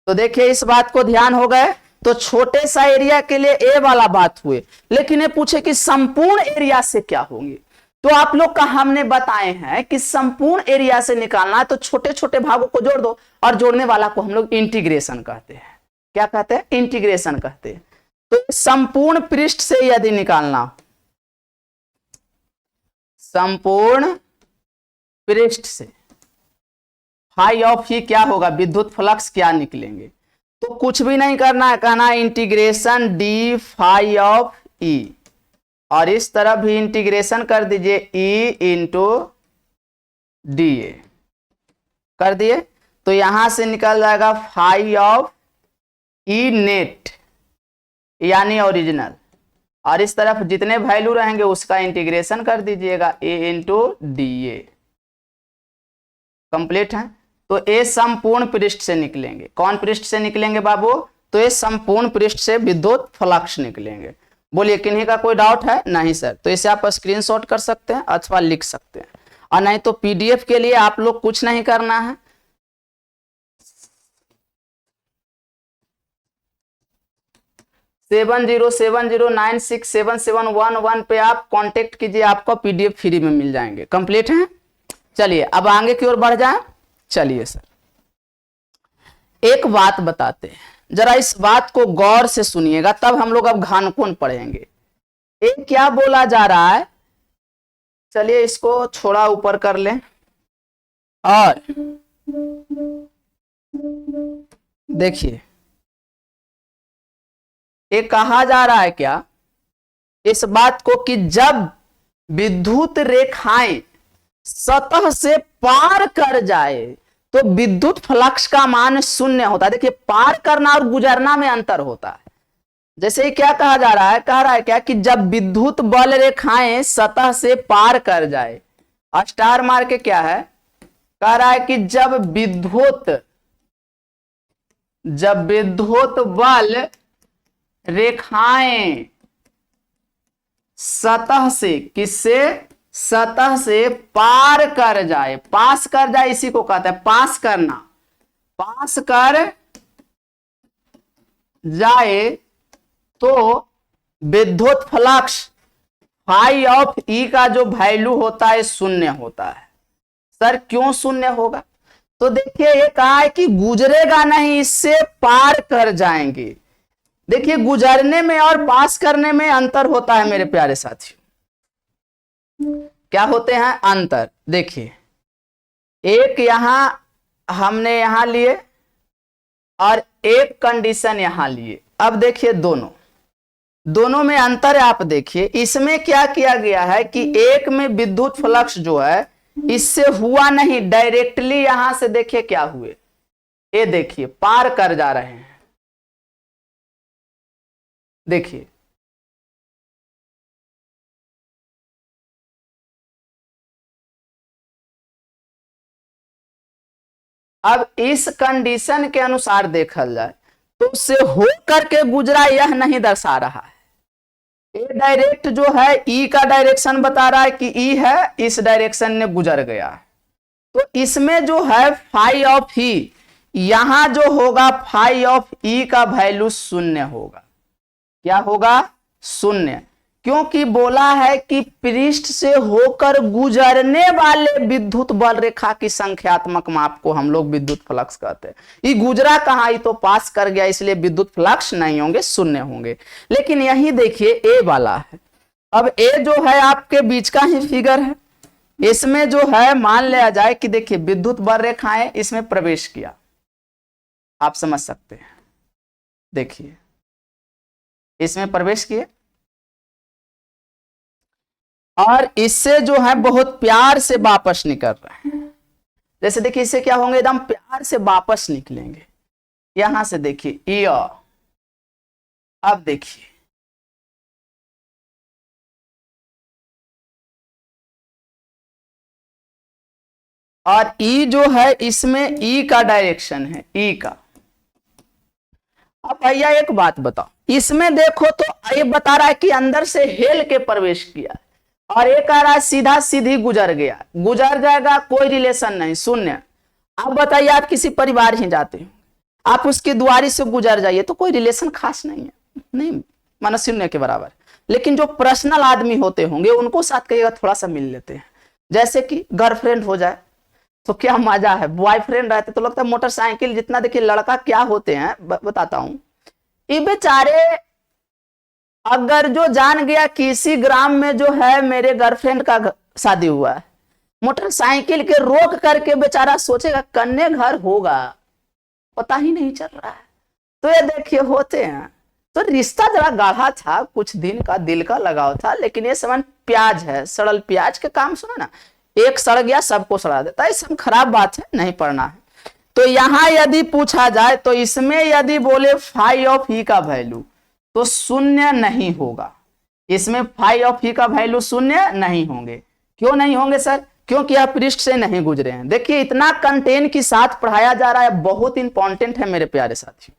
तो देखिए इस बात को ध्यान हो गए। तो छोटे सा एरिया के लिए ए वाला बात हुए, लेकिन ये पूछे कि संपूर्ण एरिया से क्या होंगे, तो आप लोग का हमने बताए हैं कि संपूर्ण एरिया से निकालना है तो छोटे छोटे भागों को जोड़ दो, और जोड़ने वाला को हम लोग इंटीग्रेशन कहते हैं। क्या कहते हैं, इंटीग्रेशन कहते हैं। तो संपूर्ण पृष्ठ से यदि निकालना हो, संपूर्ण पृष्ठ से फाई ऑफ ई क्या होगा, विद्युत फ्लक्स क्या निकलेंगे, तो कुछ भी नहीं करना है, कहना इंटीग्रेशन डी फाई ऑफ ई, और इस तरफ भी इंटीग्रेशन कर दीजिए ई इंटू डी ए कर दिए, तो यहां से निकल जाएगा फाई ऑफ ई नेट यानी ओरिजिनल, और इस तरफ जितने वैल्यू रहेंगे उसका इंटीग्रेशन कर दीजिएगा, ए इंटू डी ए। कंप्लीट है। तो ए संपूर्ण पृष्ठ से निकलेंगे। कौन पृष्ठ से निकलेंगे बाबू? तो ये संपूर्ण पृष्ठ से विद्युत फ्लक्स निकलेंगे। बोलिए किन्हीं का कोई डाउट है? नहीं सर। तो इसे आप स्क्रीनशॉट कर सकते हैं अथवा लिख सकते हैं, और नहीं तो पीडीएफ के लिए आप लोग कुछ नहीं करना है, 7070967711 पे आप कांटेक्ट कीजिए, आपको पीडीएफ फ्री में मिल जाएंगे। कंप्लीट है। चलिए अब आगे की ओर बढ़ जाए। चलिए सर एक बात बताते हैं, जरा इस बात को गौर से सुनिएगा, तब हम लोग अब घानकोण पढ़ेंगे। एक क्या बोला जा रहा है, चलिए इसको थोड़ा ऊपर कर लें, और देखिए ये कहा जा रहा है क्या, इस बात को कि जब विद्युत रेखाएं सतह से पार कर जाए तो विद्युत फ्लक्स का मान शून्य होता है। देखिए पार करना और गुजरना में अंतर होता है। जैसे क्या कहा जा रहा है, कह रहा है क्या कि जब विद्युत बल रेखाएं सतह से पार कर जाए, स्टार मार के क्या है, कह रहा है कि जब विद्युत बल रेखाएं सतह से, किससे? सतह से पार कर जाए, पास कर जाए, इसी को कहते हैं पास करना, पास कर जाए तो विद्युत फ्लक्स फाई ऑफ ई का जो वैल्यू होता है शून्य होता है। सर क्यों शून्य होगा? तो देखिए ये कहा है कि गुजरेगा नहीं, इससे पार कर जाएंगे। देखिए गुजरने में और पास करने में अंतर होता है मेरे प्यारे साथियों। क्या होते हैं अंतर? देखिए एक यहां हमने यहां लिए और एक कंडीशन यहां लिए। अब देखिए दोनों में अंतर है। आप देखिए इसमें क्या किया गया है कि एक में विद्युत फ्लक्स जो है इससे हुआ नहीं, डायरेक्टली यहां से देखिए क्या हुए, ये देखिए पार कर जा रहे हैं। देखिए अब इस कंडीशन के अनुसार देखल जाए तो उससे हो करके गुजरा यह नहीं दर्शा रहा है। ए डायरेक्ट जो है ई का डायरेक्शन बता रहा है कि ई है, इस डायरेक्शन ने गुजर गया। तो इसमें जो है फाई ऑफ ई, यहां जो होगा फाई ऑफ ई का वैल्यू शून्य होगा। क्या होगा? शून्य। क्योंकि बोला है कि पृष्ठ से होकर गुजरने वाले विद्युत बल रेखा की संख्यात्मक माप को हम लोग विद्युत फ्लक्स कहते हैं। ये गुजरा कहां? ये तो पास कर गया, इसलिए विद्युत फ्लक्स नहीं होंगे, शून्य होंगे। लेकिन यही देखिए ए वाला है। अब ए जो है आपके बीच का ही फिगर है। इसमें जो है मान लिया जाए कि देखिए विद्युत बल रेखाएं इसमें प्रवेश किया, आप समझ सकते हैं। देखिए इसमें प्रवेश किए और इससे जो है बहुत प्यार से वापस निकल रहे हैं। जैसे देखिए इससे क्या होंगे, एकदम प्यार से वापस निकलेंगे। यहां से देखिए ई, अब देखिए और ई जो है इसमें ई का डायरेक्शन है, ई का। अब भैया एक बात बताओ, इसमें देखो तो ये बता रहा है कि अंदर से हेल के प्रवेश किया, और एक आ रहा है सीधा सीधी गुजर गया। गुजर जाएगा, कोई रिलेशन नहीं, शून्य। आप बताइए आप किसी परिवार ही जाते हो, आप उसकी दुआरी से गुजर जाइए तो कोई रिलेशन खास नहीं है, नहीं माना शून्य के बराबर। लेकिन जो पर्सनल आदमी होते होंगे उनको साथ कहिएगा थोड़ा सा मिल लेते हैं। जैसे कि गर्लफ्रेंड हो जाए तो क्या मजा है, बॉयफ्रेंड रहते तो लगता है मोटरसाइकिल जितना। देखिए लड़का क्या होते हैं बताता हूं, ये बेचारे अगर जो जान गया किसी ग्राम में जो है मेरे गर्लफ्रेंड का शादी हुआ है, मोटरसाइकिल के रोक करके बेचारा सोचेगा कन्ने घर होगा, पता ही नहीं चल रहा है। तो ये देखिए होते हैं। तो रिश्ता जरा गाढ़ा था, कुछ दिन का दिल का लगाव था, लेकिन ये समान प्याज है, सड़ल प्याज के काम सुना ना, एक सड़ गया सबको सड़ा देता है। सब खराब बात है, नहीं पढ़ना है। तो यहां यदि पूछा जाए तो इसमें यदि बोले फाई ऑफ ई का वैल्यू तो शून्य नहीं होगा, इसमें फाई ऑफ ई का वैल्यू शून्य नहीं होंगे। क्यों नहीं होंगे सर? क्योंकि आप पृष्ठ से नहीं गुजरे हैं। देखिए इतना कंटेंट के साथ पढ़ाया जा रहा है, बहुत इंपॉर्टेंट है मेरे प्यारे साथियों।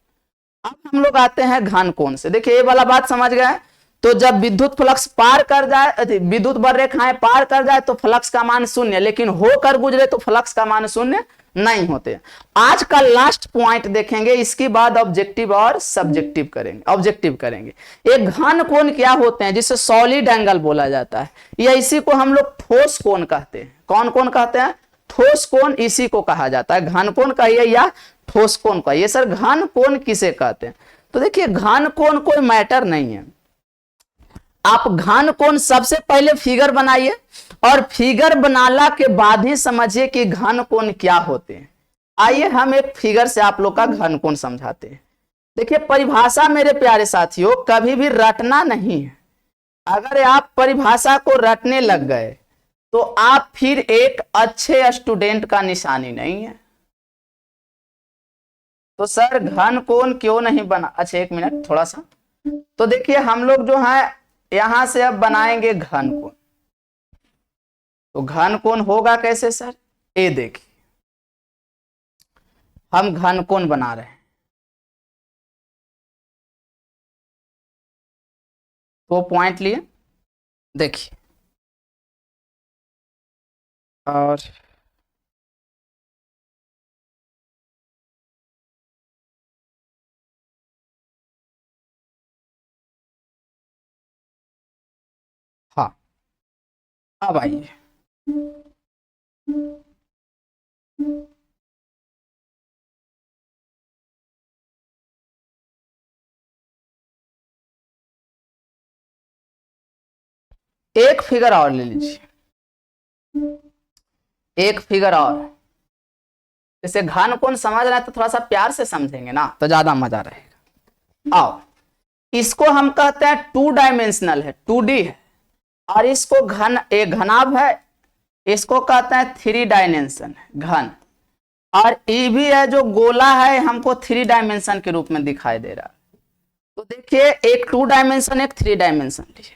अब हम लोग आते हैं घन कोण से। देखिए ये वाला बात समझ गए। तो जब विद्युत फ्लक्स पार कर जाए, विद्युत बर रेखाएं पार कर जाए तो फ्लक्स का मान शून्य, लेकिन होकर गुजरे तो फ्लक्स का मान शून्य नहीं होते। आज का लास्ट पॉइंट देखेंगे, इसके बाद ऑब्जेक्टिव और सब्जेक्टिव करेंगे, ऑब्जेक्टिव करेंगे। एक घन कोण क्या होते हैं, जिसे सॉलिड एंगल बोला जाता है, या इसी को हम लोग ठोस कोण कहते हैं। कौन कोण कहते हैं? ठोस कोण इसी को कहा जाता है। घन कोण कहिए या ठोस कोण कहिए। सर घन कोण किसे कहते हैं? तो देखिए घन कोण कोई मैटर नहीं है। आप घन कोण सबसे पहले फिगर बनाइए और फिगर बनाला के बाद ही समझिए कि घन कोण क्या होते हैं। आइए हम एक फिगर से आप लोग का घन कोण समझाते हैं। देखिए परिभाषा मेरे प्यारे साथियों कभी भी रटना नहीं है। अगर आप परिभाषा को रटने लग गए तो आप फिर एक अच्छे स्टूडेंट का निशानी नहीं है। तो सर घन कोण क्यों नहीं बना? अच्छा एक मिनट थोड़ा सा। तो देखिए हम लोग जो है यहां से अब बनाएंगे घन कोण। तो घन कोण होगा कैसे सर? ये देखिए हम घन कोण बना रहे हैं। तो पॉइंट लिए देखिए, और हाँ अब आइए। एक फिगर और ले लीजिए, एक फिगर और। जैसे घन कोण समझ रहे हैं तो थोड़ा सा प्यार से समझेंगे ना तो ज्यादा मजा रहेगा। आओ, इसको हम कहते हैं 2 डायमेंशनल है, 2D है। और इसको घन, एक घनाभ है, इसको कहते हैं 3 डायमेंशन घन। और ये भी है जो गोला है, हमको 3 डायमेंशन के रूप में दिखाई दे रहा है। तो देखिए एक 2 डायमेंशन एक 3 डायमेंशन लीजिए।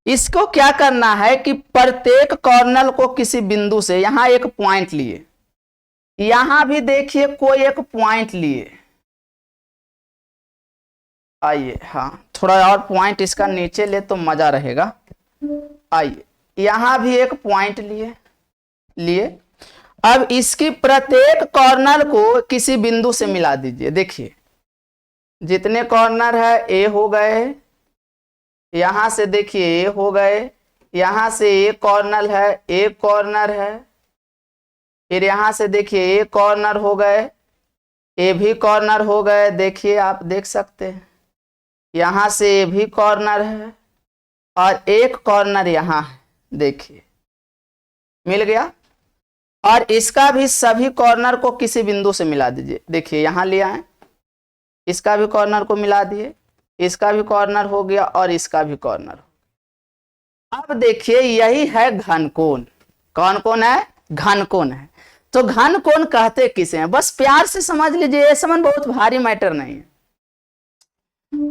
इसको क्या करना है कि प्रत्येक कॉर्नर को किसी बिंदु से, यहां एक पॉइंट लिए, यहां भी देखिए कोई एक पॉइंट लिए। आइए हाँ थोड़ा और पॉइंट इसका नीचे ले तो मजा रहेगा। आइए यहां भी एक पॉइंट लिए। अब इसकी प्रत्येक कॉर्नर को किसी बिंदु से मिला दीजिए। देखिए जितने कॉर्नर है ए हो गए, यहां से देखिए ए हो गए, यहां से एक कॉर्नर है, एक कॉर्नर है, फिर यहां से देखिए एक कॉर्नर हो गए, ए भी कॉर्नर हो गए। देखिए आप देख सकते हैं यहां से ए भी कॉर्नर है और एक कॉर्नर यहां है। देखिए मिल गया। और इसका भी सभी कॉर्नर को किसी बिंदु से मिला दीजिए। देखिए यहां ले आए, इसका भी कॉर्नर को मिला दिए, इसका भी कॉर्नर हो गया और इसका भी कॉर्नर। अब देखिए यही है घन कोण। कौन कोण है? घन कोण है। तो घन कोण कहते किसे हैं? बस प्यार से समझ लीजिए, ये समझ बहुत भारी मैटर नहीं है।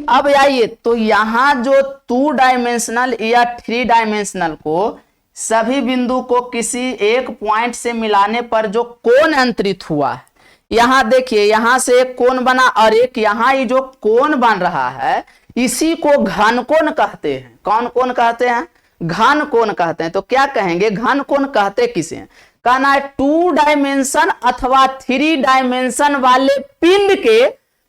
अब आइए, तो यहां जो 2 डायमेंशनल या 3 डायमेंशनल को सभी बिंदु को किसी एक पॉइंट से मिलाने पर जो कोण अंतरित हुआ है, यहां देखिए यहां से एक कोण बना और एक यहां ही जो कोण बन रहा है इसी को घन कोण कहते हैं। कौन कोण कहते हैं? घन कोण कहते हैं। तो क्या कहेंगे? घन कोण कहते किसे हैं? कहना है 2 डायमेंशन अथवा 3 डायमेंशन वाले पिंड के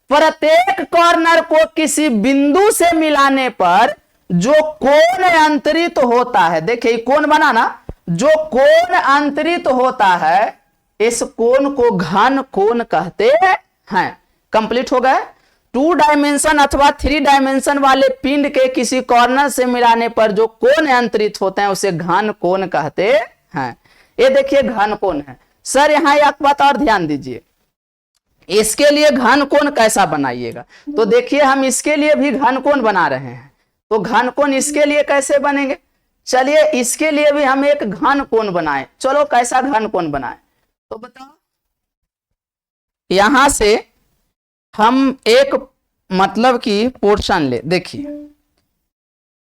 प्रत्येक कॉर्नर को किसी बिंदु से मिलाने पर जो कोण अंतरित होता है, देखिए कोण बना ना, जो कोण अंतरित होता है इस कोण को घन कोण कहते हैं। कंप्लीट हो गए। 2 डायमेंशन अथवा 3 डायमेंशन वाले पिंड के किसी कॉर्नर से मिलाने पर जो कोण अंतरित होते हैं उसे घन कोण कहते हैं। ये देखिए घन कोण है। सर यहां एक बात और ध्यान दीजिए, इसके लिए घन कोण कैसा बनाइएगा? तो देखिए हम इसके लिए भी घन कोण बना रहे हैं। तो घन कोण इसके लिए कैसे बनेंगे? चलिए इसके लिए भी हम एक घन कोण बनाएं। चलो कैसा घन कोण बनाएं तो बताओ। यहां से हम एक मतलब की पोर्शन ले, देखिए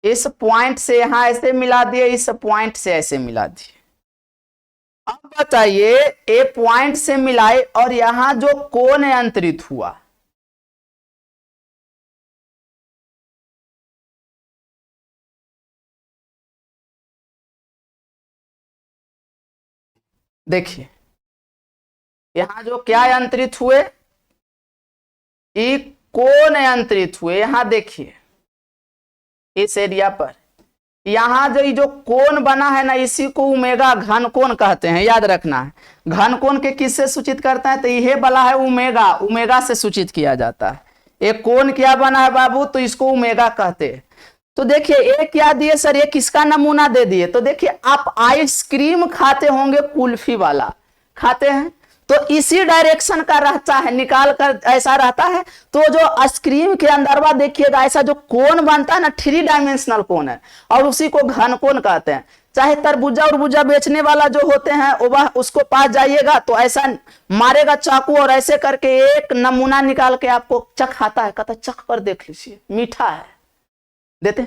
इस पॉइंट से यहां ऐसे मिला दिए, इस पॉइंट से ऐसे मिला दिए। अब बताइए ए पॉइंट से मिलाए और यहां जो कोण अंतरित हुआ, देखिए यहां जो क्या अंतरित हुए, कोण अंतरित हुए। यहां देखिए इस एरिया पर यहां जो कोण बना है ना, इसी को ओमेगा घन कोण कहते हैं, याद रखना है। घन कोण के किससे सूचित करते हैं, तो यह बला है ओमेगा, ओमेगा से सूचित किया जाता है। एक कोण क्या बना है बाबू, तो इसको ओमेगा कहते हैं। तो देखिए एक क्या दिए सर, ये किसका नमूना दे दिए, तो देखिए आप आइसक्रीम खाते होंगे, कुल्फी वाला खाते हैं, तो इसी डायरेक्शन का रहता है, निकाल कर ऐसा रहता है। तो जो आइसक्रीम के अंदर देखिएगा ऐसा जो कोण बनता है ना, 3 डायमेंशनल कोण है, और उसी को घन कोण कहते हैं। चाहे तरबूजा उर्बूजा बेचने वाला जो होते हैं वह उसको पास जाइएगा तो ऐसा मारेगा चाकू और ऐसे करके एक नमूना निकाल के आपको चखाता है, कहता चख कर देख लीजिए मीठा है, देते।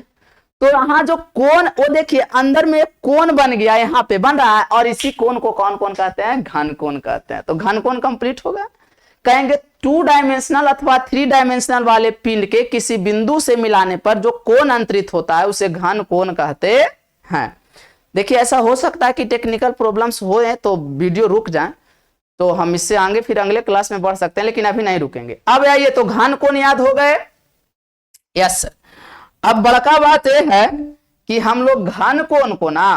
तो यहाँ जो कोण, वो देखिए अंदर में कोण बन गया, यहाँ पे बन रहा है, और इसी कोण को कौन कौन कहते हैं, घन कोण कहते हैं। तो घन कोण कंप्लीट होगा। कहेंगे 2 डायमेंशनल अथवा 3 डायमेंशनल वाले पिंड के किसी बिंदु से मिलाने पर जो कोण अंतरित होता है उसे घन कोण कहते हैं। देखिए ऐसा हो सकता है कि टेक्निकल प्रॉब्लम्स हो तो वीडियो रुक जाए, तो हम इससे आगे फिर अगले क्लास में बढ़ सकते हैं, लेकिन अभी नहीं रुकेंगे। अब आइए, तो घन कोण याद हो गए, यस सर। अब बड़का बात यह है कि हम लोग घन कोण को ना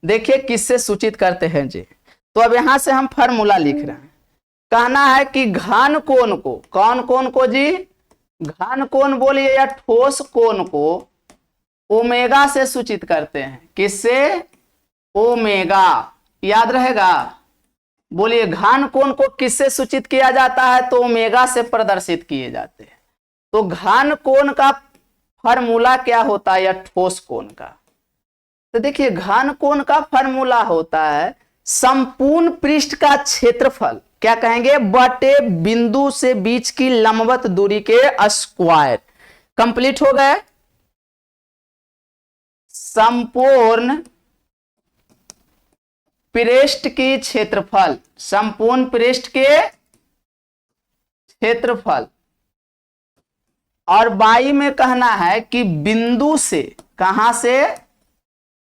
देखिए किससे सूचित करते हैं जी। तो अब यहां से हम फॉर्मूला लिख रहे हैं, कहना है कि घन कोण को, कौन कोण को जी, घन कोण बोलिए या ठोस कोण को ओमेगा से सूचित करते हैं। किससे, ओमेगा, याद रहेगा। बोलिए घन कोण को किससे सूचित किया जाता है, तो ओमेगा से प्रदर्शित किए जाते हैं। तो घन कोण का फॉर्मूला क्या होता है, या ठोस कोण का, तो देखिए घन कोण का फॉर्मूला होता है संपूर्ण पृष्ठ का क्षेत्रफल, क्या कहेंगे, बटे बिंदु से बीच की लंबवत दूरी के स्क्वायर। कंप्लीट हो गए। संपूर्ण पृष्ठ की क्षेत्रफल, संपूर्ण पृष्ठ के क्षेत्रफल, और बाई में कहना है कि बिंदु से, कहां से,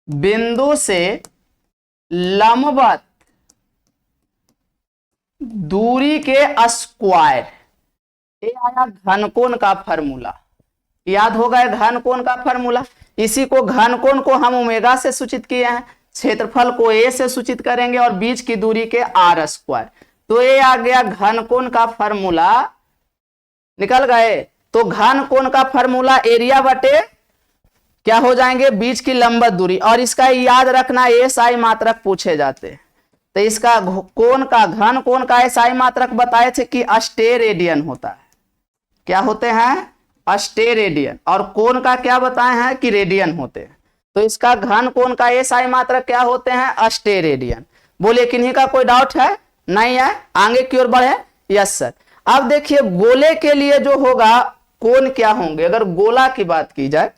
बिंदु से लंबवत दूरी के स्क्वायर। ये आया घन कोण का फॉर्मूला, याद होगा घन कोण का फॉर्मूला। इसी को घन कोण को हम ओमेगा से सूचित किए हैं, क्षेत्रफल को ए से सूचित करेंगे और बीच की दूरी के आर स्क्वायर। तो ये आ गया घन कोण का फॉर्मूला, निकल गए। तो घन कोण का फॉर्मूला एरिया बटे क्या हो जाएंगे, बीच की लंबवत दूरी, और इसका याद रखना एसआई मात्रक पूछे जाते। तो इसका कोण का, घन कोण का एसआई मात्रक बताए थे कि अस्टेरेडियन होता है। क्या होते हैं, अस्टेरेडियन। और कोण का क्या बताए हैं कि रेडियन होते हैं। तो इसका घन कोण का एसआई मात्रक क्या होते हैं, अस्टेरेडियन। बोलिए किन्हीं का कोई डाउट है, नहीं है, आगे की ओर बढ़े। Yes sir. अब देखिए गोले के लिए जो होगा कोण क्या होंगे, अगर गोला की बात की जाए,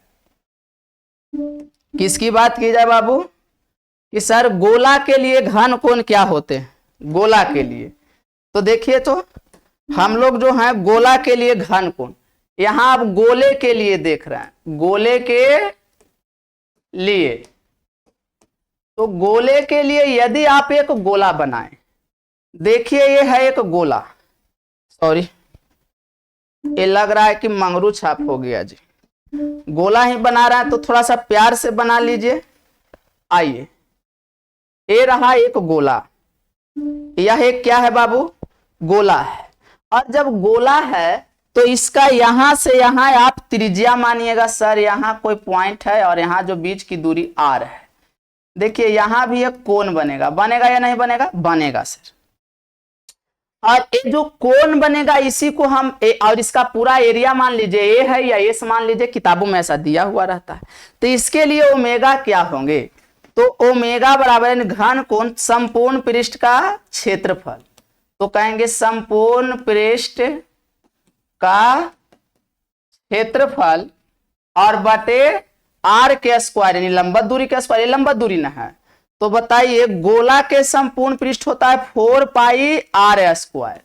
किसकी बात की जाए बाबू, कि सर गोला के लिए घन कोण क्या होते हैं, गोला के लिए। तो देखिए तो हम लोग जो हैं गोला के लिए घन कोण, यहां आप गोले के लिए देख रहे हैं, गोले के लिए। तो गोले के लिए यदि आप एक गोला बनाएं, देखिए ये है एक गोला, सॉरी ये लग रहा है कि मंगरू छाप हो गया जी, गोला ही बना रहा है तो थोड़ा सा प्यार से बना लीजिए। आइए, ये रहा एक गोला, यह एक क्या है बाबू, गोला है। और जब गोला है तो इसका यहां से यहां आप त्रिज्या मानिएगा, सर यहां कोई पॉइंट है और यहां जो बीच की दूरी आर है। देखिए यहां भी एक कोण बनेगा, बनेगा या नहीं बनेगा, बनेगा सर। और ये जो कोण बनेगा इसी को हम और इसका पूरा एरिया मान लीजिए ए है या एस मान लीजिए, किताबों में ऐसा दिया हुआ रहता है। तो इसके लिए ओमेगा क्या होंगे, तो ओमेगा बराबर घन कोण संपूर्ण पृष्ठ का क्षेत्रफल। तो कहेंगे संपूर्ण पृष्ठ का क्षेत्रफल और बटे आर के स्क्वायर, यानी लंबवत दूरी के स्क्वायर, लंबवत दूरी ना है। तो बताइए गोला के संपूर्ण पृष्ठ होता है 4 पाई आर स्क्वायर,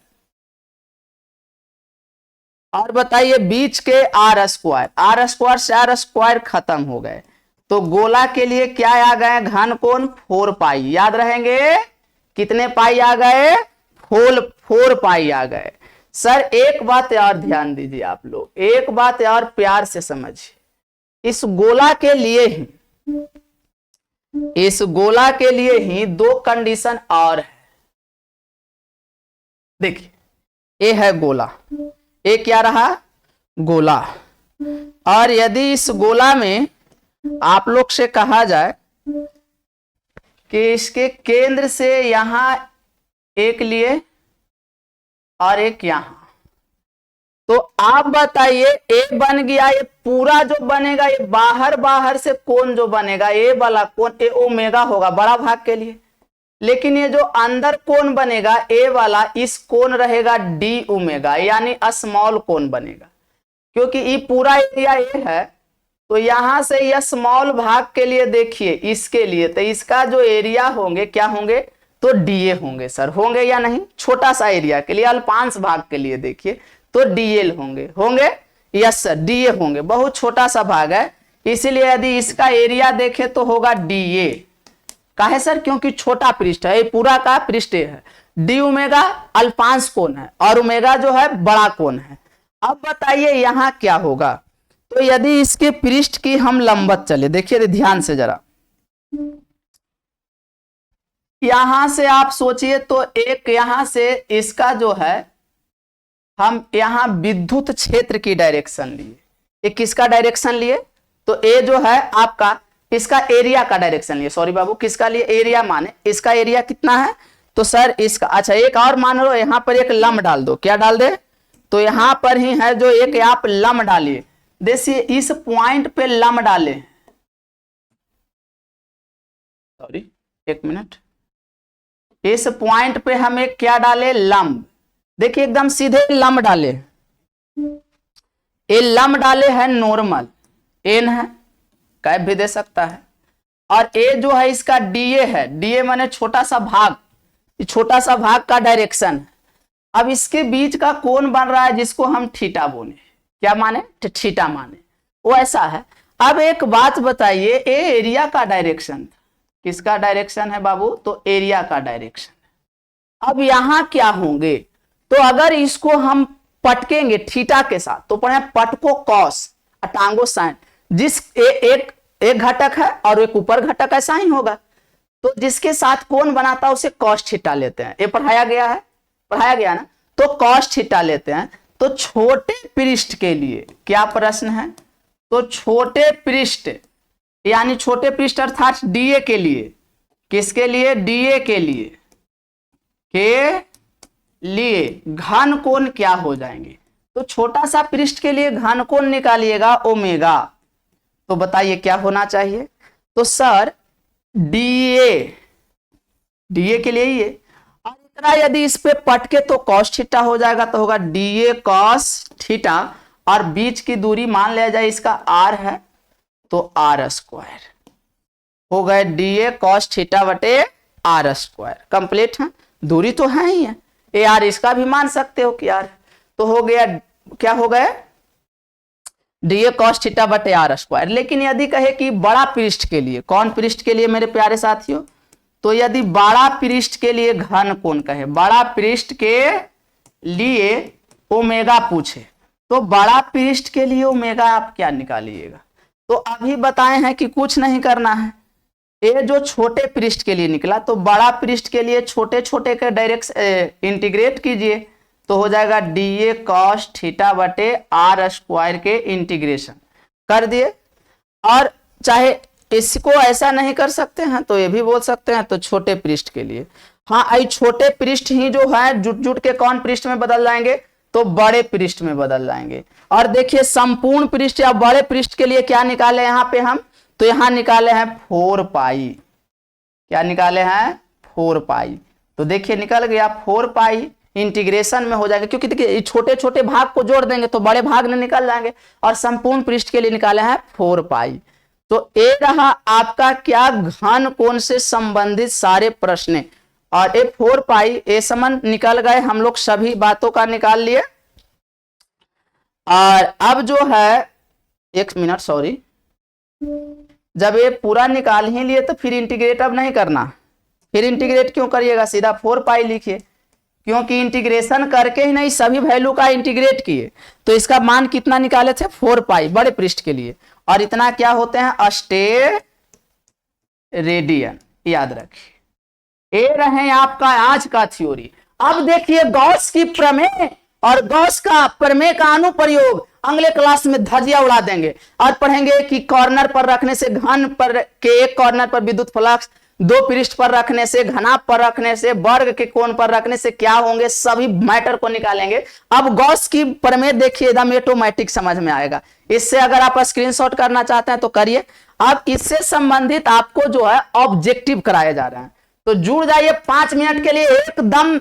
और बताइए बीच के आर स्क्वायर से आर स्क्वायर खत्म हो गए, तो गोला के लिए क्या आ गए घन कोण 4 पाई। याद रहेंगे कितने पाई आ गए, 4 पाई आ गए। सर एक बात और ध्यान दीजिए आप लोग, एक बात और प्यार से समझिए, इस गोला के लिए ही 2 कंडीशन और है। देखिए ये है गोला, ये क्या रहा गोला, और यदि इस गोला में आप लोग से कहा जाए कि इसके केंद्र से यहां एक लिए और एक यहां, तो आप बताइए एक बन गया, ये पूरा जो बनेगा ये बाहर से कोण जो बनेगा ये वाला कोण ए ओमेगा होगा बड़ा भाग के लिए, लेकिन ये जो अंदर कोण बनेगा ए वाला, इस कोण रहेगा डी ओमेगा, यानी स्मॉल कोण बनेगा। क्योंकि ये पूरा एरिया ये है, तो यहां से यह स्मॉल भाग के लिए देखिए, इसके लिए तो इसका जो एरिया होंगे क्या होंगे, तो डीए होंगे। सर होंगे या नहीं, छोटा सा एरिया के लिए अल्पांश भाग के लिए देखिए तो डीएल होंगे यस सर डीए होंगे, बहुत छोटा सा भाग है, इसीलिए यदि इसका एरिया देखे तो होगा डीए। काहे सर, क्योंकि छोटा पृष्ठ है, ये पूरा का पृष्ठ है। डी ओमेगा अल्पांश कोण है और ओमेगा जो है बड़ा कोण है। अब बताइए यहां क्या होगा, तो यदि इसके पृष्ठ की हम लंबवत चले, देखिए ध्यान से जरा, यहां से आप सोचिए तो एक यहां से इसका जो है हम यहां विद्युत क्षेत्र की डायरेक्शन लिए, ये किसका डायरेक्शन लिए, तो ए जो है आपका इसका एरिया का डायरेक्शन लिए, सॉरी बाबू किसका लिए, एरिया माने इसका एरिया कितना है, तो सर इसका, अच्छा एक और मान लो यहां पर एक लंब डाल दो, क्या डाल दे, तो यहां पर ही है जो एक आप लंब डालिए, देखिए इस पॉइंट पे लंब डाले, सॉरी एक मिनट, इस पॉइंट पे हम एक क्या डाले लंब, देखिए एकदम सीधे लंब डाले, ये लंब डाले है नॉर्मल, एन है कैप भी दे सकता है, और ए जो है इसका डीए है, डीए माने छोटा सा भाग, छोटा सा भाग का डायरेक्शन है। अब इसके बीच का कोण बन रहा है जिसको हम थीटा बोले, क्या माने, थीटा माने, वो ऐसा है। अब एक बात बताइए, ए एरिया का डायरेक्शन था, किसका डायरेक्शन है बाबू, तो एरिया का डायरेक्शन। अब यहां क्या होंगे, तो अगर इसको हम पटकेंगे थीटा के साथ तो पढ़े पटको कॉस अटांगो साइन, जिस एक घटक है और एक ऊपर घटक ऐसा ही होगा, तो जिसके साथ कोण बनाता है उसे कॉस थीटा लेते हैं, ये पढ़ाया गया ना, तो कॉस थीटा लेते हैं। तो छोटे पृष्ठ के लिए क्या प्रश्न है, तो छोटे पृष्ठ यानी छोटे पृष्ठ अर्थात डीए के लिए, किसके लिए, डीए के लिए घन कोण क्या हो जाएंगे, तो छोटा सा पृष्ठ के लिए घन कोण निकालिएगा ओमेगा, तो बताइए क्या होना चाहिए, तो सर डीए के लिए ये, और इतना यदि इस पे पटके तो कॉस थीटा हो जाएगा, तो होगा डीए कॉस थीटा, और बीच की दूरी मान लिया जाए इसका आर है तो आर स्क्वायर हो गए, डीए कॉस थीटा बटे आर स्क्वायर कंप्लीट है, दूरी तो है ही है, ए आर इसका भी मान सकते हो कि यार, तो हो गया क्या हो गया डीए कॉस थीटा बटे आर स्क्वायर। लेकिन यदि कहे कि बड़ा पृष्ठ के लिए, कौन पृष्ठ के लिए मेरे प्यारे साथियों, तो यदि बड़ा पृष्ठ के लिए घन कोण कहे, बड़ा पृष्ठ के लिए ओमेगा पूछे, तो बड़ा पृष्ठ के लिए ओमेगा आप क्या निकालिएगा, तो अभी बताए हैं कि कुछ नहीं करना है, ये जो छोटे पृष्ठ के लिए निकला, तो बड़ा पृष्ठ के लिए छोटे छोटे के डायरेक्ट इंटीग्रेट कीजिए, तो हो जाएगा डीए कॉस थीटा बटे आर स्क्वायर के इंटीग्रेशन कर दिए। और चाहे इसको ऐसा नहीं कर सकते हैं तो ये भी बोल सकते हैं, तो छोटे पृष्ठ के लिए, हाँ आई छोटे पृष्ठ ही जो है जुट जुट के कौन पृष्ठ में बदल जाएंगे, तो बड़े पृष्ठ में बदल जाएंगे। और देखिए संपूर्ण पृष्ठ या बड़े पृष्ठ के लिए क्या निकाले यहाँ पे हम, तो यहां निकाले हैं 4 पाई, क्या निकाले हैं 4 पाई, तो देखिए निकल गया 4 पाई इंटीग्रेशन में हो जाएगा, क्योंकि देखिए छोटे छोटे भाग को जोड़ देंगे तो बड़े भाग में निकल जाएंगे, और संपूर्ण पृष्ठ के लिए निकाले हैं 4 पाई। तो ये रहा आपका क्या, घन कोण से संबंधित सारे प्रश्न, और ये 4 पाई ए समन निकल गए, हम लोग सभी बातों का निकाल लिए। और अब जो है 1 मिनट सॉरी, जब ये पूरा निकाल ही लिए तो फिर इंटीग्रेट अब नहीं करना, फिर इंटीग्रेट क्यों करिएगा, सीधा 4 पाई लिखिए, क्योंकि इंटीग्रेशन करके ही नहीं सभी वैल्यू का इंटीग्रेट किए, तो इसका मान कितना निकाले थे 4 पाई बड़े पृष्ठ के लिए, और इतना क्या होते हैं स्टेरेडियन, याद रखिए। ये रहे आपका आज का थ्योरी। अब देखिए गॉस की प्रमेय और गॉस का प्रमेय का अनुप्रयोग अगले क्लास में धजिया उड़ा देंगे, और पढ़ेंगे कि कॉर्नर पर रखने से घन पर के एक कॉर्नर पर विद्युत फ्लक्स, 2 पृष्ठ पर रखने से, घनाभ पर रखने से, वर्ग के कोण पर रखने से क्या होंगे, सभी मैटर को निकालेंगे। अब गॉस की प्रमेय देखिए एकदम ऑटोमेटिक समझ में आएगा। इससे अगर आप स्क्रीनशॉट करना चाहते हैं तो करिए। अब इससे संबंधित आपको जो है ऑब्जेक्टिव कराया जा रहा है, तो जुड़ जाइए 5 मिनट के लिए, एकदम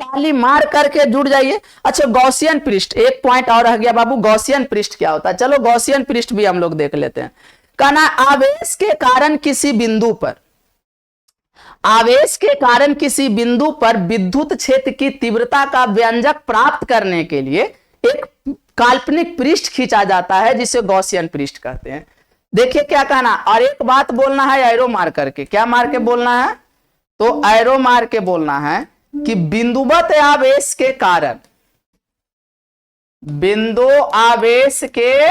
ताली मार करके जुड़ जाइए। अच्छा गॉसियन पृष्ठ, एक पॉइंट और रह गया बाबू, गॉसियन पृष्ठ क्या होता है, चलो गॉसियन पृष्ठ भी हम लोग देख लेते हैं। कहना आवेश के कारण किसी बिंदु पर, आवेश के कारण किसी बिंदु पर विद्युत क्षेत्र की तीव्रता का व्यंजक प्राप्त करने के लिए एक काल्पनिक पृष्ठ खींचा जाता है, जिसे गॉसियन पृष्ठ कहते हैं। देखिए क्या कहना, और एक बात बोलना है एरो मार करके, क्या मार के बोलना है, तो एरो मार के बोलना है कि बिंदुवत आवेश के कारण, बिंदु आवेश के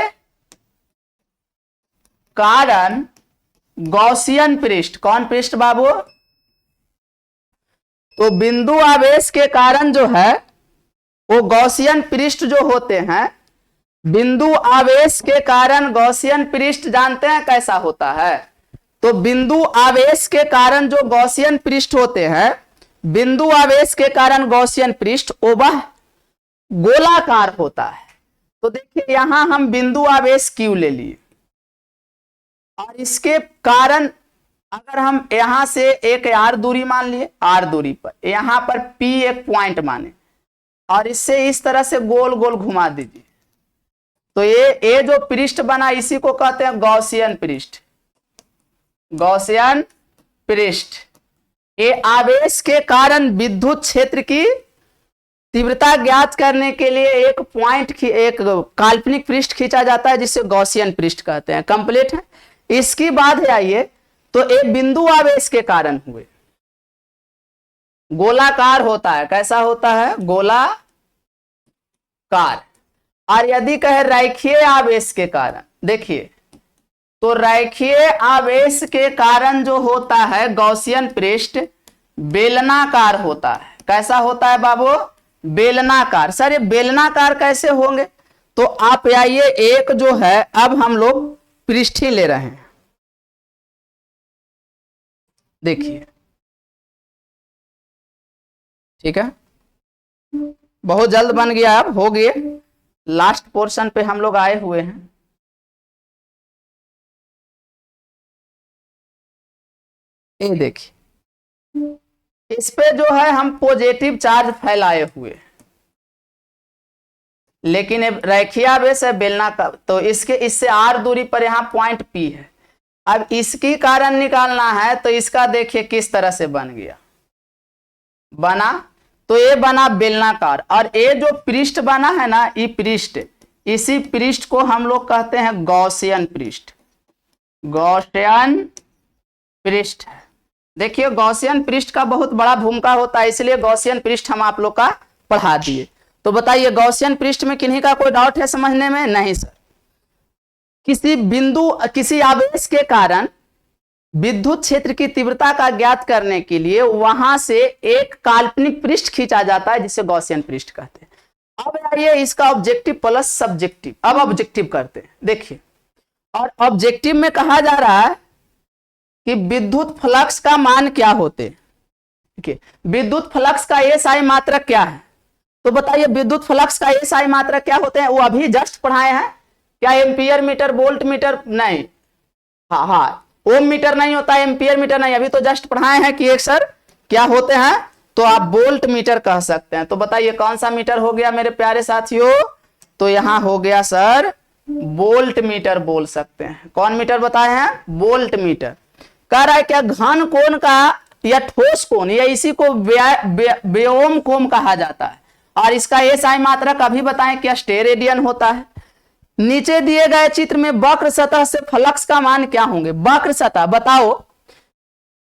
कारण गॉसियन पृष्ठ, कौन पृष्ठ बाबू, तो बिंदु आवेश के कारण जो है वो गॉसियन पृष्ठ जो होते हैं, बिंदु आवेश के कारण गॉसियन पृष्ठ जानते हैं कैसा होता है, तो बिंदु आवेश के कारण जो गॉसियन पृष्ठ होते हैं, बिंदु आवेश के कारण गॉसियन पृष्ठ वह गोलाकार होता है। तो देखिए यहां हम बिंदु आवेश Q ले लिए, और इसके कारण अगर हम यहां से एक R दूरी मान लिए, R दूरी पर यहां पर P एक पॉइंट माने, और इससे इस तरह से गोल गोल घुमा दीजिए, तो ये जो पृष्ठ बना इसी को कहते हैं गॉसियन पृष्ठ, गॉसियन पृष्ठ। ये आवेश के कारण विद्युत क्षेत्र की तीव्रता ज्ञात करने के लिए एक पॉइंट एक काल्पनिक पृष्ठ खींचा जाता है, जिसे गॉसियन पृष्ठ कहते हैं। कंप्लीट है। इसकी बात आइए तो एक बिंदु आवेश के कारण हुए, गोलाकार होता है, कैसा होता है, गोलाकार। और यदि कहे रैखीय आवेश के कारण, देखिए तो रैखीय आवेश के कारण जो होता है गॉसियन पृष्ठ बेलनाकार होता है। कैसा होता है बाबू, बेलनाकार। सर ये बेलनाकार कैसे होंगे, तो आप आइए एक जो है, अब हम लोग पृष्ठ ही ले रहे हैं, देखिए ठीक है, बहुत जल्द बन गया, अब हो गए, लास्ट पोर्शन पे हम लोग आए हुए हैं। ये देखिए इस पे जो है हम पॉजिटिव चार्ज फैलाए हुए, लेकिन रैखीय आवेश है बेलनाकार, तो इससे R दूरी पर यहाँ पॉइंट P है। अब इसकी कारण निकालना है, तो इसका देखिए किस तरह से बन गया, बना तो ये बना बेलनाकार, और ये जो पृष्ठ बना है ना, ये पृष्ठ, इसी पृष्ठ को हम लोग कहते हैं गॉसियन पृष्ठ, गॉसियन पृष्ठ। देखिए गॉसियन पृष्ठ का बहुत बड़ा भूमिका होता है, इसलिए गॉसियन पृष्ठ हम आप लोग का पढ़ा दिए। तो बताइए गॉसियन पृष्ठ में किन्हीं का कोई डाउट है समझने में? नहीं सर। किसी आवेश के कारण विद्युत क्षेत्र की तीव्रता का ज्ञात करने के लिए वहां से एक काल्पनिक पृष्ठ खींचा जाता है, जिसे गॉसियन पृष्ठ कहते हैं। अब आइए इसका ऑब्जेक्टिव प्लस सब्जेक्टिव, अब ऑब्जेक्टिव करते हैं। देखिए, और ऑब्जेक्टिव में कहा जा रहा है कि विद्युत फ्लक्स का मान क्या होते, ठीक है, विद्युत फ्लक्स का एसआई मात्रक क्या है, तो बताइए विद्युत फ्लक्स का एसआई मात्रक क्या होते हैं, वो अभी जस्ट पढ़ाए हैं क्या, एम्पियर मीटर, वोल्ट मीटर नहीं, हाँ ओम मीटर नहीं होता, एम्पियर मीटर नहीं, अभी तो जस्ट पढ़ाए हैं कि एक सर क्या होते हैं, तो आप वोल्ट मीटर कह सकते हैं। तो बताइए कौन सा मीटर हो गया मेरे प्यारे साथियों? तो यहां हो गया सर वोल्ट मीटर बोल सकते हैं। कौन मीटर बताए हैं? Volt meter. कह रहा है क्या घन कोण का या ठोस कोण या इसी को व्योम कोण कहा जाता है, और इसका एसआई मात्रक अभी बताएं क्या स्टेरेडियन होता है। नीचे दिए गए चित्र में वक्र सतह से फ्लक्स का मान क्या होंगे? वक्र सतह बताओ।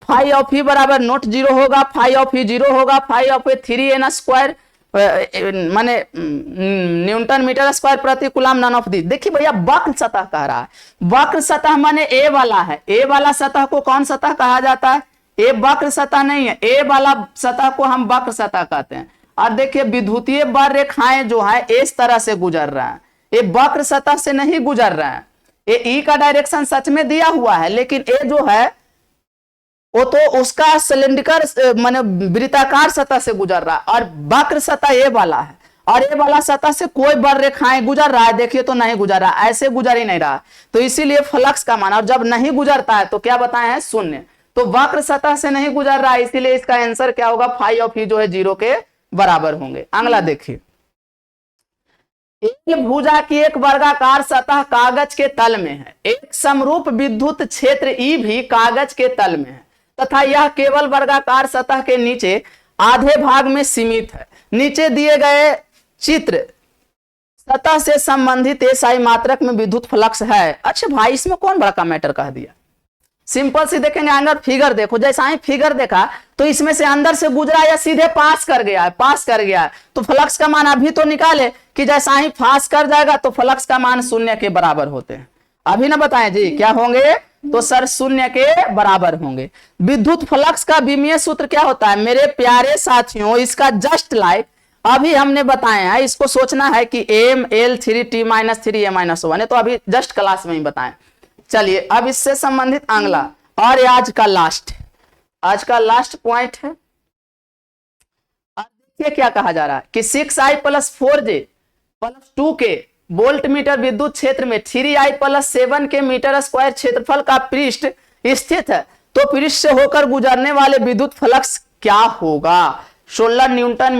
फाई ऑफ ई बराबर नोट जीरो होगा, फाई ऑफ ई जीरो होगा, phi of A 3n square माने न्यूटन मीटर स्क्वायर प्रति कूलम नन ऑफ दी। देखिए भैया वक्र सतह कह रहा है, वक्र सतह माने ए वाला है। ए वाला सतह को कौन सतह कहा जाता है? ए वक्र सतह नहीं है, ए वाला सतह को हम वक्र सतह कहते हैं। और देखिए विद्युतीय बार रेखाएं जो है इस तरह से गुजर रहा है, ये वक्र सतह से नहीं गुजर रहा है। ये ई का डायरेक्शन सच में दिया हुआ है, लेकिन ए जो है वो तो उसका सिलेंडर माने वृत्ताकार सतह से गुजर रहा है, और वक्र सतह ए वाला है, और ए वाला सतह से कोई बर रेखाएं गुजर रहा है, देखिए तो नहीं गुजर रहा, ऐसे गुजर ही नहीं रहा, तो इसीलिए फ्लक्स का मान। और जब नहीं गुजरता है तो क्या बताए हैं? शून्य। तो वक्र सतह से नहीं गुजर रहा है, इसीलिए इसका आंसर क्या होगा? फाई ऑफ ई जो है 0 के बराबर होंगे। अगला देखिए, एक भुजा की एक वर्गाकार सतह कागज के तल में है, एक समरूप विद्युत क्षेत्र ई भी कागज के तल में है तथा यह केवल वर्गाकार सतह के नीचे आधे भाग में सीमित है। नीचे दिए गए चित्र सतह से संबंधित एसआई मात्रक में विद्युत फ्लक्स है। अच्छा भाई इसमें कौन बड़ा का मैटर कह दिया? सिंपल सी देखेंगे, अगर फिगर देखो, जैसा ही फिगर देखा तो इसमें से अंदर से गुजरा या सीधे पास कर गया है, पास कर गया है, तो फ्लक्स का मान अभी तो निकाले कि जैसा ही पास कर जाएगा तो फ्लक्स का मान 0 के बराबर होते हैं। अभी ना बताएं जी क्या होंगे? तो सर 0 के बराबर होंगे। विद्युत फ्लक्स का विमीय सूत्र क्या होता है मेरे प्यारे साथियों? इसका जस्ट लाइक अभी हमने बताया है, इसको सोचना है कि एम एल 3t - 3a - 1 है, तो अभी जस्ट क्लास में ही बताएं। चलिए अब इससे संबंधित अगला और आज का लास्ट पॉइंट है। अब देखिए क्या कहा जा रहा है कि 6i + 4j + 2k volt meter विद्युत क्षेत्र में 3i + 7k मीटर स्क्वायर क्षेत्रफल का पृष्ठ स्थित है, तो पृष्ठ से होकर गुजरने वाले विद्युत फ्लक्स क्या होगा? 16 न्यूटन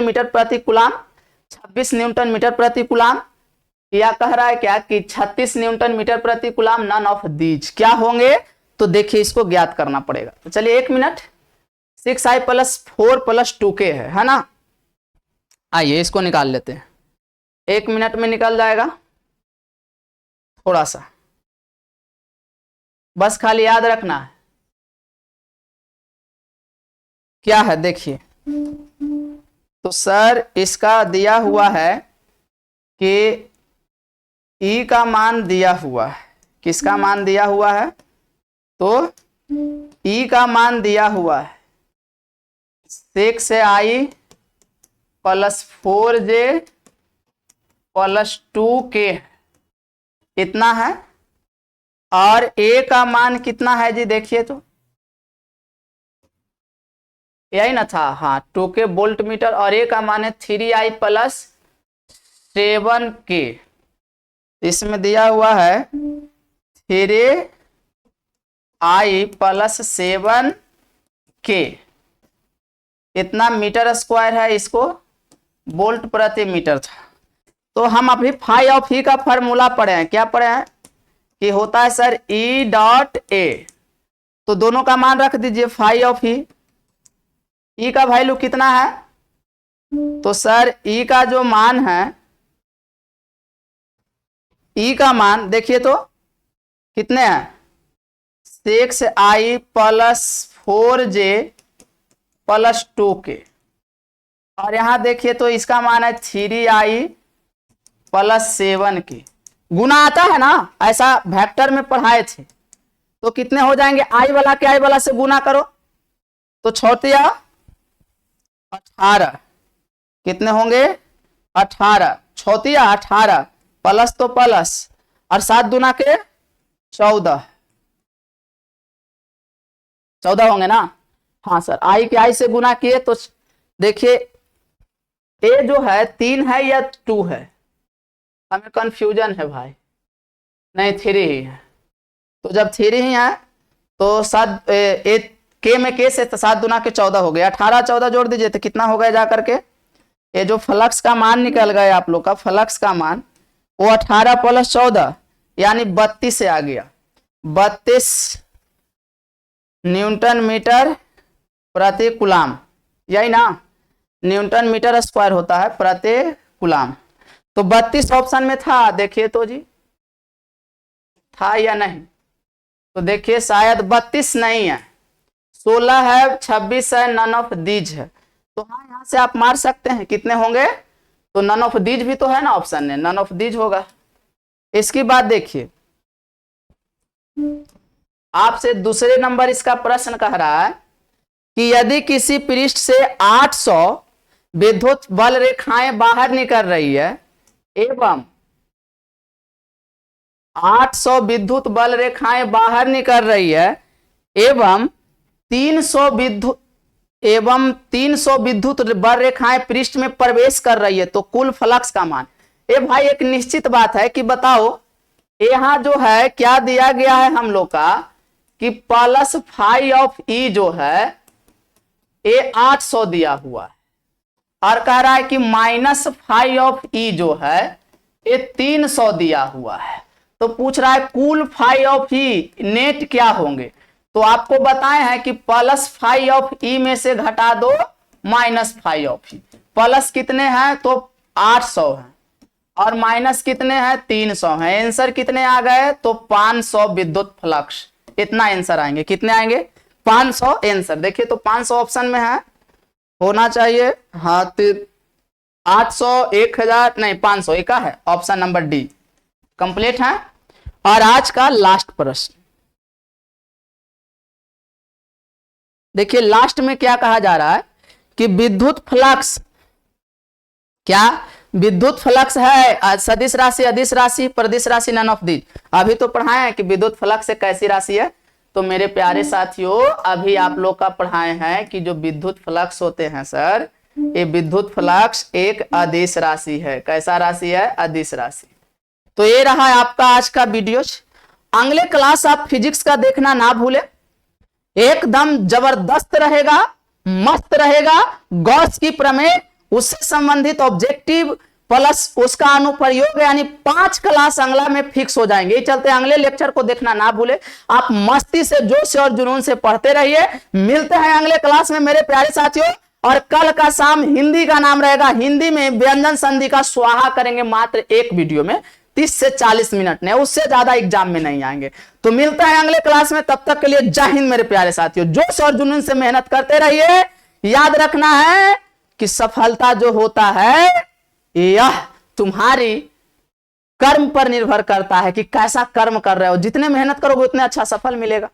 मीटर प्रति कूलम, 26 न्यूटन मीटर प्रति कूलम, या कह रहा है क्या कि 36 न्यूटन मीटर प्रति कूलम, नन ऑफ दीज क्या होंगे? तो देखिए इसको ज्ञात करना पड़ेगा। तो चलिए 1 मिनट, 6i + 4 + 2k है ना? आइए इसको निकाल लेते हैं, 1 मिनट में निकल जाएगा। थोड़ा सा बस खाली याद रखना है क्या है। देखिए तो सर इसका दिया हुआ है कि ई का मान दिया हुआ है, किसका मान दिया हुआ है? तो ई का मान दिया हुआ है 6i + 4j + 2k इतना है, और ए का मान कितना है जी? देखिए तो यही ना था, हाँ 2k वोल्ट मीटर, और ए का मान है 3i + 7k। इसमें दिया हुआ है 3i + 7k इतना मीटर स्क्वायर है, इसको वोल्ट प्रति मीटर था। तो हम अभी फाई ऑफ ई का फॉर्मूला पढ़े हैं, क्या पढ़े हैं कि होता है सर E.A, तो दोनों का मान रख दीजिए। फाई ऑफ ई का वैल्यू कितना है? तो सर ई का जो मान है, ई का मान देखिए तो कितने हैं? 6i + 4j + 2k, और यहां देखिए तो इसका मान है 3i + 7k। गुना आता है ना, ऐसा वेक्टर में पढ़ाए थे, तो कितने हो जाएंगे? आई वाला के आई वाला से गुना करो तो 6 × 18 कितने होंगे? 18 6 × 18 प्लस तो प्लस, और 7 दूना के 14 होंगे ना? हाँ सर, आई के आई से गुना किए तो देखिए ए जो है 3 है या 2 है? हमें कंफ्यूजन है भाई, नहीं 3 ही है। तो जब 3 ही है तो 7 ए के में के से 7 दूना के 14 हो गया, 18 14 जोड़ दीजिए तो कितना हो गया जा करके, ये जो फ्लक्स का मान निकल गया आप लोग का, फ्लक्स का मान वो 18 + 14 यानी 32 से आ गया। 32 न्यूटन मीटर प्रति कूलाम, यही ना, न्यूटन मीटर स्क्वायर होता है प्रति कूलाम। तो 32 ऑप्शन में था, देखिए तो जी था या नहीं, तो देखिए शायद 32 नहीं है, 16 है, 26 है, नन ऑफ दीज है। तो हाँ यहां से आप मार सकते हैं कितने होंगे, तो नन ऑफ दीज भी तो है ना ऑप्शन में, नन ऑफ दीज होगा। इसकी बात देखिए, आपसे दूसरे नंबर इसका प्रश्न कह रहा है कि यदि किसी पृष्ठ से 800 विद्युत बल रेखाएं बाहर निकल रही है एवं 800 विद्युत बल रेखाएं बाहर निकल रही है एवं 300 विद्युत बल रेखाएं पृष्ठ में प्रवेश कर रही है, तो कुल फ्लक्स का मान। ए भाई एक निश्चित बात है कि बताओ, यहां जो है क्या दिया गया है हम लोग का कि +φ जो है ये 800 दिया हुआ है, और कह रहा है कि -φ जो है ये 300 दिया हुआ है। तो पूछ रहा है कुल φ नेट क्या होंगे, तो आपको बताए हैं कि +φ में से घटा दो -φ। प्लस कितने हैं तो 800 है और माइनस कितने हैं 300 है, आंसर कितने आ गए तो 500 विद्युत फ्लक्स, इतना आंसर आएंगे। कितने आएंगे 500 आंसर। देखिए तो 500 ऑप्शन में है, होना चाहिए हाँ, 800 1000 नहीं 500 एक है, ऑप्शन नंबर डी कंप्लीट है। और आज का लास्ट प्रश्न देखिए, लास्ट में क्या कहा जा रहा है कि विद्युत फ्लक्स, क्या विद्युत फ्लक्स है सदिश राशि, अदिश राशि, प्रदिश राशि, नन ऑफ दीज। अभी तो पढ़ाए हैं कि विद्युत फ्लक्स एक कैसी राशि है, तो मेरे प्यारे साथियों अभी आप लोग का पढ़ाए हैं कि जो विद्युत फ्लक्स होते हैं सर, ये विद्युत फ्लक्स एक अदिश राशि है। कैसा राशि है अदिश राशि। तो ये रहा है आपका आज का वीडियो। अगले क्लास आप फिजिक्स का देखना ना भूले, एकदम जबरदस्त रहेगा, मस्त रहेगा। गॉस की प्रमेय, उससे संबंधित ऑब्जेक्टिव प्लस उसका अनुप्रयोग, यानी 5 क्लास अगला में फिक्स हो जाएंगे। चलते अगले लेक्चर को देखना ना भूले। आप मस्ती से, जोश से और जुनून से पढ़ते रहिए। मिलते हैं अगले क्लास में मेरे प्यारे साथियों। और कल का शाम हिंदी का नाम रहेगा, हिंदी में व्यंजन संधि का स्वाहा करेंगे मात्र एक वीडियो में 30 से 40 मिनट में, उससे ज्यादा एग्जाम में नहीं आएंगे। तो मिलते हैं अगले क्लास में, तब तक के लिए जय हिंद मेरे प्यारे साथियों। जोश और जुनून से मेहनत करते रहिए। याद रखना है कि सफलता जो होता है यह तुम्हारी कर्म पर निर्भर करता है कि कैसा कर्म कर रहे हो। जितने मेहनत करोगे उतने अच्छा सफल मिलेगा।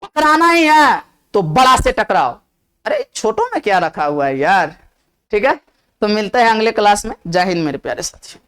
टकराना ही है तो बड़ा से टकराओ, अरे छोटों में क्या रखा हुआ है यार। ठीक है, तो मिलते हैं अगले क्लास में। जय हिंद मेरे प्यारे साथियों।